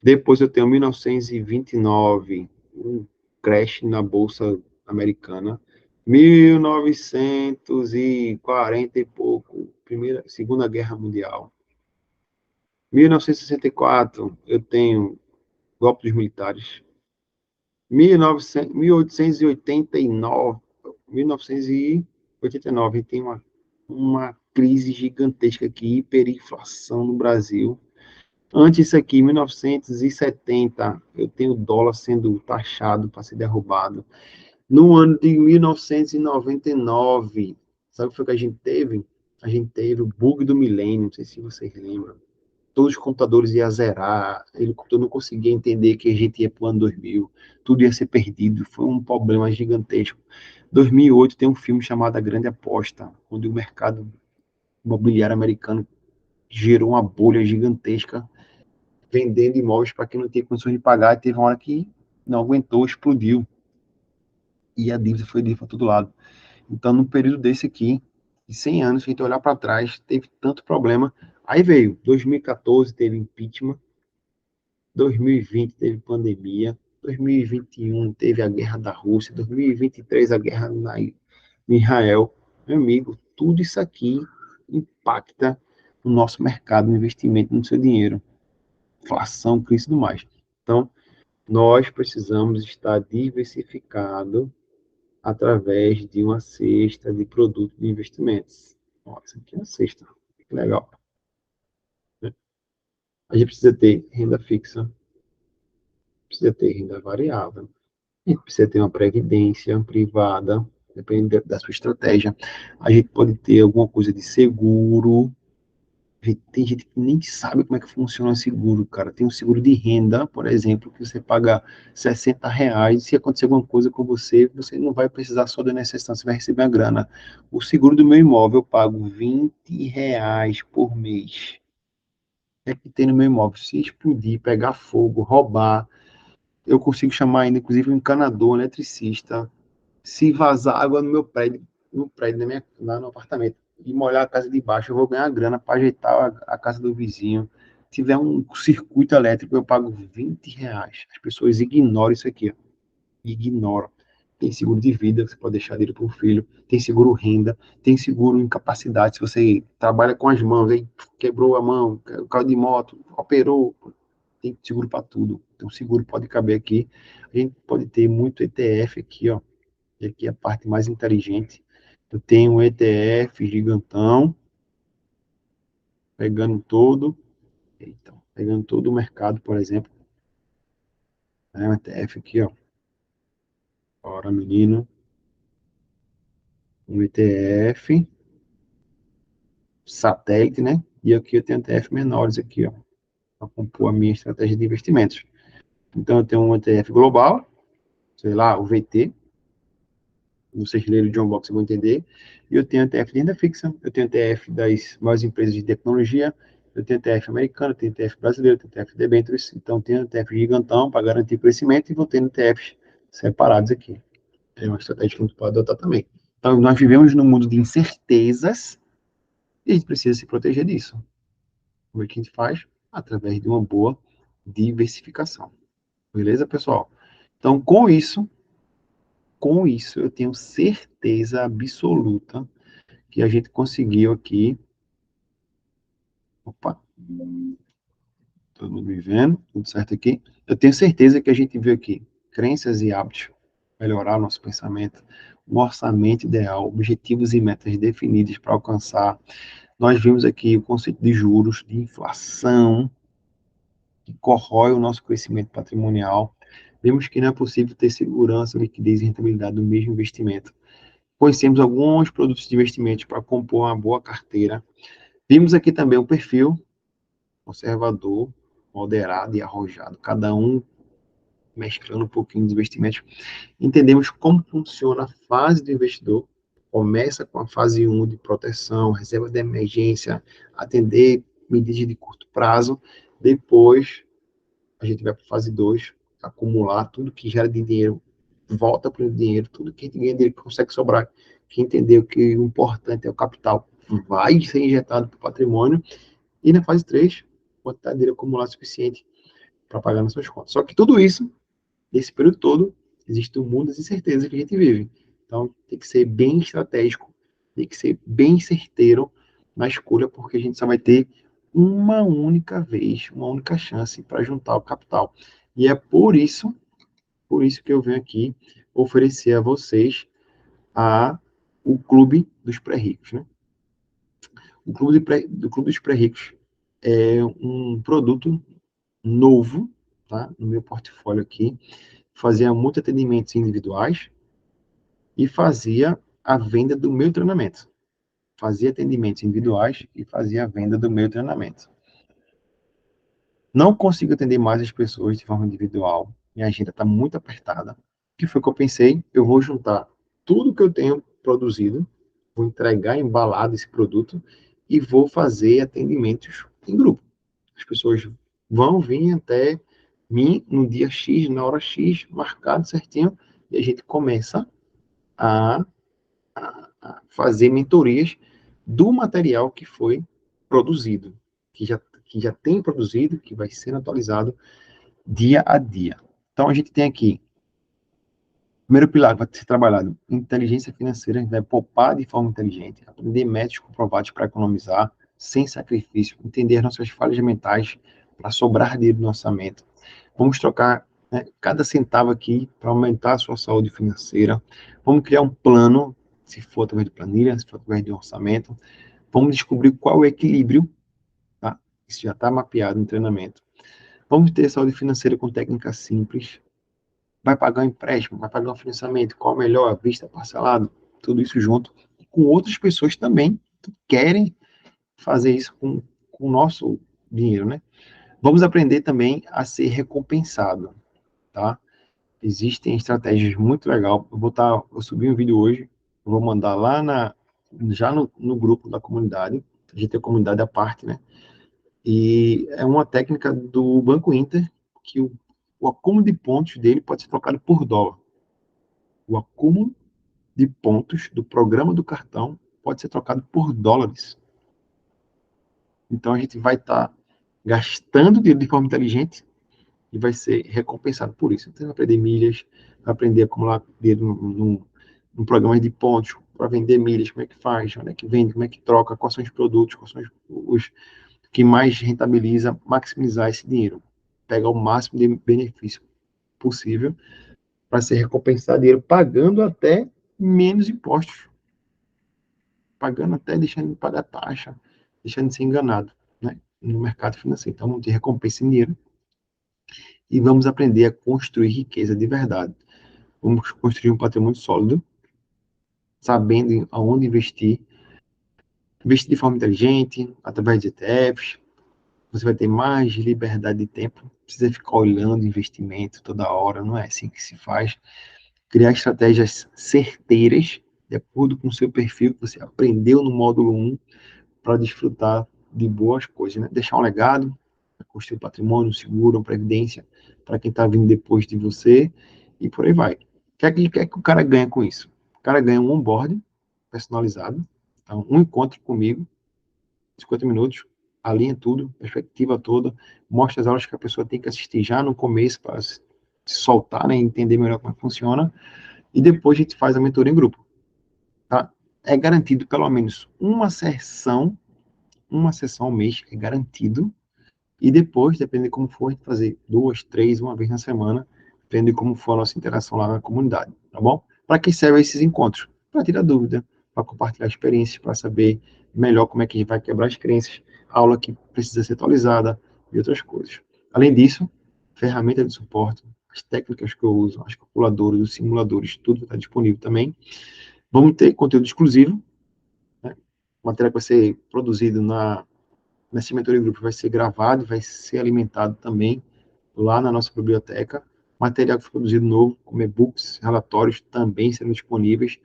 Depois eu tenho 1929, um crash na Bolsa Americana. 1940 e pouco, Segunda Guerra Mundial. 1964, eu tenho golpe dos militares. 1889, 1989, tem uma crise gigantesca aqui, hiperinflação no Brasil. Antes disso aqui, 1970, eu tenho o dólar sendo taxado para ser derrubado. No ano de 1999, sabe o que foi que a gente teve? A gente teve o bug do milênio, não sei se vocês lembram. Todos os computadores iam zerar, ele não conseguia entender que a gente ia para o ano 2000, tudo ia ser perdido, foi um problema gigantesco. 2008 tem um filme chamado A Grande Aposta, onde o mercado imobiliário americano gerou uma bolha gigantesca vendendo imóveis para quem não tinha condições de pagar, e teve uma hora que não aguentou, explodiu, e a dívida foi para todo lado. Então, num período desse aqui, de 100 anos, se a gente olhar para trás, teve tanto problema. Aí veio 2014, teve impeachment, 2020 teve pandemia, 2021 teve a guerra da Rússia, 2023 a guerra em Israel. Meu amigo, tudo isso aqui impacta no nosso mercado, no investimento, no seu dinheiro, inflação, crise e tudo mais. Então, nós precisamos estar diversificado através de uma cesta de produtos de investimentos. Ó, essa aqui é a cesta. Que legal. A gente precisa ter renda fixa, precisa ter renda variável, a gente precisa ter uma previdência privada, depende da sua estratégia. A gente pode ter alguma coisa de seguro. Tem gente que nem sabe como é que funciona o seguro, cara. Tem um seguro de renda, por exemplo, que você paga R$ 60. Se acontecer alguma coisa com você, você não vai precisar só da necessidade, você vai receber a grana. O seguro do meu imóvel eu pago R$ 20 por mês. É que tem no meu imóvel. Se explodir, pegar fogo, roubar, eu consigo chamar ainda, inclusive, um encanador, um eletricista. Se vazar água no meu prédio, no prédio lá no apartamento, e molhar a casa de baixo, eu vou ganhar grana para ajeitar a casa do vizinho. Se tiver um circuito elétrico, eu pago R$ 20. As pessoas ignoram isso aqui, ó. Ignoram. Tem seguro de vida, que você pode deixar dele para o filho. Tem seguro renda. Tem seguro incapacidade. Se você trabalha com as mãos, aí quebrou a mão, o carro de moto, operou, tem seguro para tudo. Então, o seguro pode caber aqui. A gente pode ter muito ETF aqui, ó. E aqui é a parte mais inteligente. Eu tenho um ETF gigantão, pegando todo, então, pegando todo o mercado, por exemplo. Um ETF aqui, ó. Ora, menino. Um ETF satélite, né? E aqui eu tenho ETF menores aqui, ó. Para compor a minha estratégia de investimentos. Então, eu tenho um ETF global, sei lá, o VT, vocês lerem o John Box vão entender. E eu tenho ETF de renda fixa, eu tenho ETF das maiores empresas de tecnologia, eu tenho ETF americano, eu tenho ETF brasileiro, eu tenho ETF de debêntures, então tenho ETF gigantão para garantir crescimento e vou tendo ETFs separados aqui. É uma estratégia que a gente pode adotar também. Então, nós vivemos num mundo de incertezas e a gente precisa se proteger disso. Como é que a gente faz? Através de uma boa diversificação. Beleza, pessoal? Então, com isso, eu tenho certeza absoluta que a gente conseguiu aqui. Opa, todo mundo me vendo? Tudo certo aqui? Eu tenho certeza que a gente viu aqui crenças e hábitos, melhorar nosso pensamento, um orçamento ideal, objetivos e metas definidos para alcançar. Nós vimos aqui o conceito de juros, de inflação, que corrói o nosso crescimento patrimonial. Vimos que não é possível ter segurança, liquidez e rentabilidade do mesmo investimento. Conhecemos alguns produtos de investimentos para compor uma boa carteira. Vimos aqui também o perfil conservador, moderado e arrojado, cada um mesclando um pouquinho de investimentos. Entendemos como funciona a fase do investidor. Começa com a fase 1 de proteção, reserva de emergência, atender medidas de curto prazo. Depois, a gente vai para a fase 2, acumular tudo que gera de dinheiro, volta para o dinheiro, tudo que a gente ganha dele consegue sobrar. Que entendeu que o importante é o capital, vai ser injetado para o patrimônio. E na fase 3, quantidade de dinheiro acumulado suficiente para pagar nas suas contas. Só que tudo isso, nesse período todo, existe um mundo das incertezas que a gente vive. Então, tem que ser bem estratégico, tem que ser bem certeiro na escolha, porque a gente só vai ter uma única vez, uma única chance para juntar o capital. E é por isso que eu venho aqui oferecer a vocês o Clube dos Pré-Ricos, né? O do Clube dos Pré-Ricos é um produto novo, tá? No meu portfólio aqui, fazia muitos atendimentos individuais e fazia a venda do meu treinamento. Fazia atendimentos individuais e fazia a venda do meu treinamento. Não consigo atender mais as pessoas de forma individual. Minha agenda está muito apertada. O que foi que eu pensei? Eu vou juntar tudo que eu tenho produzido, vou entregar embalado esse produto e vou fazer atendimentos em grupo. As pessoas vão vir até mim no dia X, na hora X, marcado certinho, e a gente começa a, a fazer mentorias do material que foi produzido, que já tem produzido, que vai sendo atualizado dia a dia. Então, a gente tem aqui, primeiro pilar que vai ser trabalhado, inteligência financeira, a gente vai poupar de forma inteligente, aprender métodos comprovados para economizar, sem sacrifício, entender nossas falhas mentais para sobrar dinheiro no orçamento, Vamos trocar, né, cada centavo aqui para aumentar a sua saúde financeira. Vamos criar um plano, se for através de planilha, se for através de orçamento. Vamos descobrir qual é o equilíbrio, tá? Isso já está mapeado no treinamento. Vamos ter saúde financeira com técnicas simples. Vai pagar um empréstimo, vai pagar um financiamento, qual é melhor, à vista, parcelado, tudo isso junto, com outras pessoas também que querem fazer isso com o nosso dinheiro, né? Vamos aprender também a ser recompensado, tá? Existem estratégias muito legais. Eu subi um vídeo hoje, eu vou mandar lá já no grupo da comunidade. A gente tem a comunidade à parte, né? E é uma técnica do Banco Inter que o acúmulo de pontos dele pode ser trocado por dólar. O acúmulo de pontos do programa do cartão pode ser trocado por dólares. Então a gente vai estar gastando dinheiro de forma inteligente e vai ser recompensado por isso. Então, vai aprender milhas, vai aprender a acumular dinheiro num programa de pontos, para vender milhas, como é que faz, onde é que vende, como é que troca, quais são os produtos, quais são os que mais rentabiliza, maximizar esse dinheiro. Pegar o máximo de benefício possível para ser recompensado dinheiro, pagando até menos impostos, pagando até deixando de pagar taxa, deixando de ser enganado, né, no mercado financeiro. Então, vamos ter recompensa em dinheiro e vamos aprender a construir riqueza de verdade. Vamos construir um patrimônio sólido, sabendo aonde investir, investir de forma inteligente, através de ETFs. Você vai ter mais liberdade de tempo, não precisa ficar olhando investimento toda hora, não é assim que se faz. Criar estratégias certeiras, de acordo com o seu perfil, que você aprendeu no módulo 1, para desfrutar de boas coisas, né? Deixar um legado, construir patrimônio, seguro, previdência, para quem está vindo depois de você, e por aí vai. O que o cara ganha com isso? O cara ganha um onboarding personalizado, então, um encontro comigo, 50 minutos, alinha tudo, perspectiva toda, mostra as aulas que a pessoa tem que assistir já no começo para se soltar, né, entender melhor como é que funciona, e depois a gente faz a mentoria em grupo, tá? É garantido pelo menos uma sessão ao mês, é garantido, e depois, depende de como for, a gente fazer 2, 3, uma vez na semana, depende de como for a nossa interação lá na comunidade, tá bom? Para que servem esses encontros? Para tirar dúvida, para compartilhar experiências, para saber melhor como é que a gente vai quebrar as crenças, aula que precisa ser atualizada e outras coisas. Além disso, ferramenta de suporte, as técnicas que eu uso, as calculadoras, os simuladores, tudo está disponível também. Vamos ter conteúdo exclusivo, né? O material que vai ser produzido nessa mentoria grupo vai ser gravado, vai ser alimentado também lá na nossa biblioteca. Material que foi produzido novo, como e-books, relatórios, também serão disponíveis.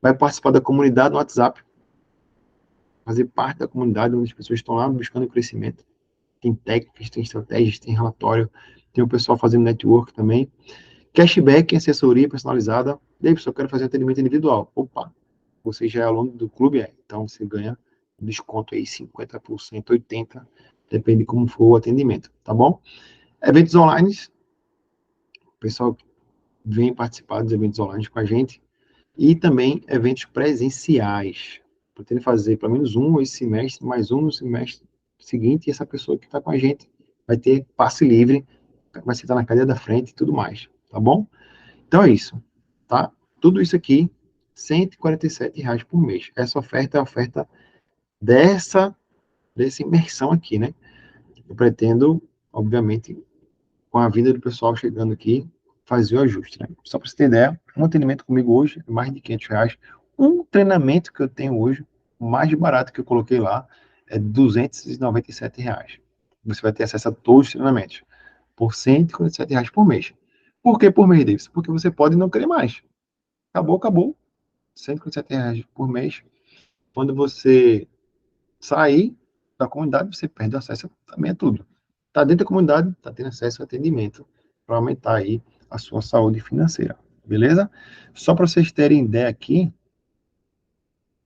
Vai participar da comunidade no WhatsApp, fazer parte da comunidade onde as pessoas estão lá buscando crescimento. Tem técnicas, tem estratégias, tem relatório, tem o pessoal fazendo network também. Cashback, assessoria personalizada. Daí, pessoal, eu quero fazer atendimento individual. Opa, você já é aluno do clube, então você ganha desconto aí 50%, 80%, depende de como for o atendimento, tá bom? Eventos online, o pessoal vem participar dos eventos online com a gente, e também eventos presenciais. Pretendo fazer pelo menos um esse semestre, mais um no semestre seguinte, e essa pessoa que está com a gente vai ter passe livre, vai sentar na cadeira da frente e tudo mais, tá bom? Então é isso, tá? Tudo isso aqui, R$ 147 por mês. Essa oferta é a oferta dessa imersão aqui, né? Eu pretendo, obviamente, com a vinda do pessoal chegando aqui, fazer o ajuste, né? Só para você ter ideia, um atendimento comigo hoje é mais de R$ 500. Um treinamento que eu tenho hoje, o mais barato que eu coloquei lá, é R$ 297. Você vai ter acesso a todos os treinamentos por R$ 147 por mês. Por que por mês, Davis? Porque você pode não querer mais. Acabou, acabou. R$ 147 por mês. Quando você sair da comunidade, você perde acesso também a tudo. Está dentro da comunidade, está tendo acesso ao atendimento para aumentar aí a sua saúde financeira, beleza? Só para vocês terem ideia aqui,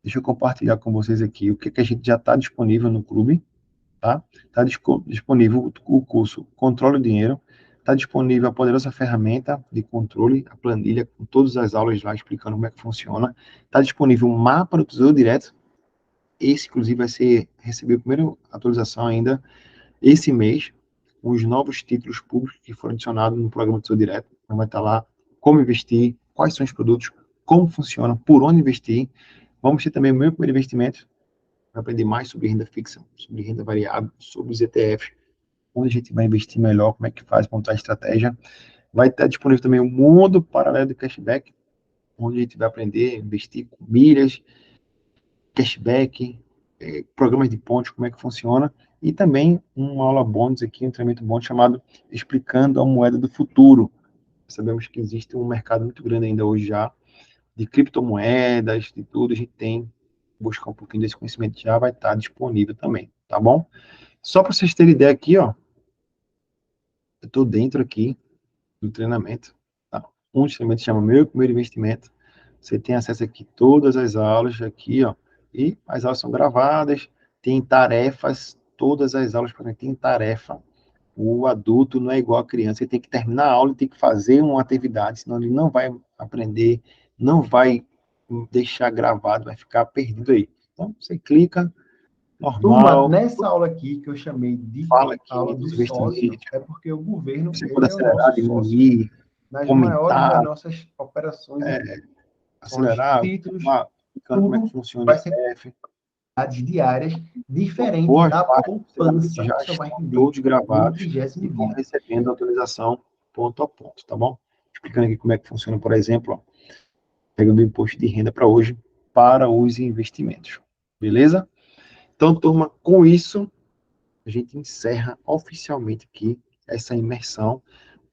deixa eu compartilhar com vocês aqui o que a gente já está disponível no clube, tá? Está disponível o curso Controle o Dinheiro, está disponível a poderosa ferramenta de controle, a planilha, com todas as aulas lá explicando como é que funciona. Está disponível um mapa do Tesouro Direto. Esse, inclusive, vai receber a primeira atualização ainda esse mês. os novos títulos públicos que foram adicionados no programa do Tesouro Direto. Então, vai estar lá como investir, quais são os produtos, como funciona, por onde investir. Vamos ter também o meu primeiro investimento, para aprender mais sobre renda fixa, sobre renda variável, sobre os ETFs, onde a gente vai investir melhor, como é que faz, montar a estratégia. Vai estar disponível também o mundo paralelo do cashback, onde a gente vai aprender a investir com milhas, cashback, programas de pontos, como é que funciona, e também uma aula bônus aqui, um treinamento bônus chamado Explicando a Moeda do Futuro. Sabemos que existe um mercado muito grande ainda hoje já, de criptomoedas, de tudo, a gente tem buscar um pouquinho desse conhecimento, já vai estar disponível também, tá bom? Só para vocês terem ideia aqui, ó, eu estou dentro aqui do treinamento, tá? Um treinamento chama Meu Primeiro Investimento. Você tem acesso aqui a todas as aulas aqui, ó, e as aulas são gravadas, tem tarefas, todas as aulas para tem tarefa. O adulto não é igual a criança, ele tem que terminar a aula e tem que fazer uma atividade, senão ele não vai aprender, não vai deixar gravado, vai ficar perdido aí. Então, você clica, Turma, normal, nessa aula aqui, que eu chamei de fala aqui aula do dos sócio, investimentos, é porque o governo, você pode ele é o nosso acelerar, sócio diminuir, nas maiores das comentar, nossas operações ali. São os acelerar, títulos, falar, explicando como é que tudo funciona o vai ser ETF. atividades diárias, Então, diferente boa da parte dos treinamentos poupança, já que só vai estão render todos no gravados e 30º vão dia. recebendo a atualização ponto a ponto, tá bom? Explicando aqui como é que funciona, por exemplo, ó, pegando o imposto de renda para hoje, para os investimentos. Beleza? Então, turma, com isso, a gente encerra oficialmente aqui essa imersão.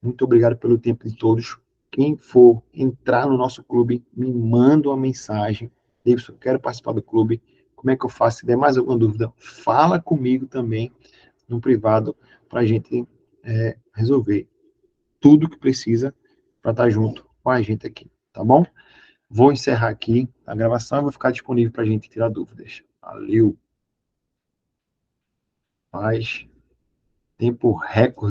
Muito obrigado pelo tempo de todos. Quem for entrar no nosso clube, me manda uma mensagem. Davidson, eu quero participar do clube. Como é que eu faço? Se der mais alguma dúvida, fala comigo também no privado para a gente resolver tudo que precisa para estar junto com a gente aqui, tá bom? Vou encerrar aqui a gravação e vou ficar disponível para a gente tirar dúvidas. Valeu. Paz. Tempo recorde.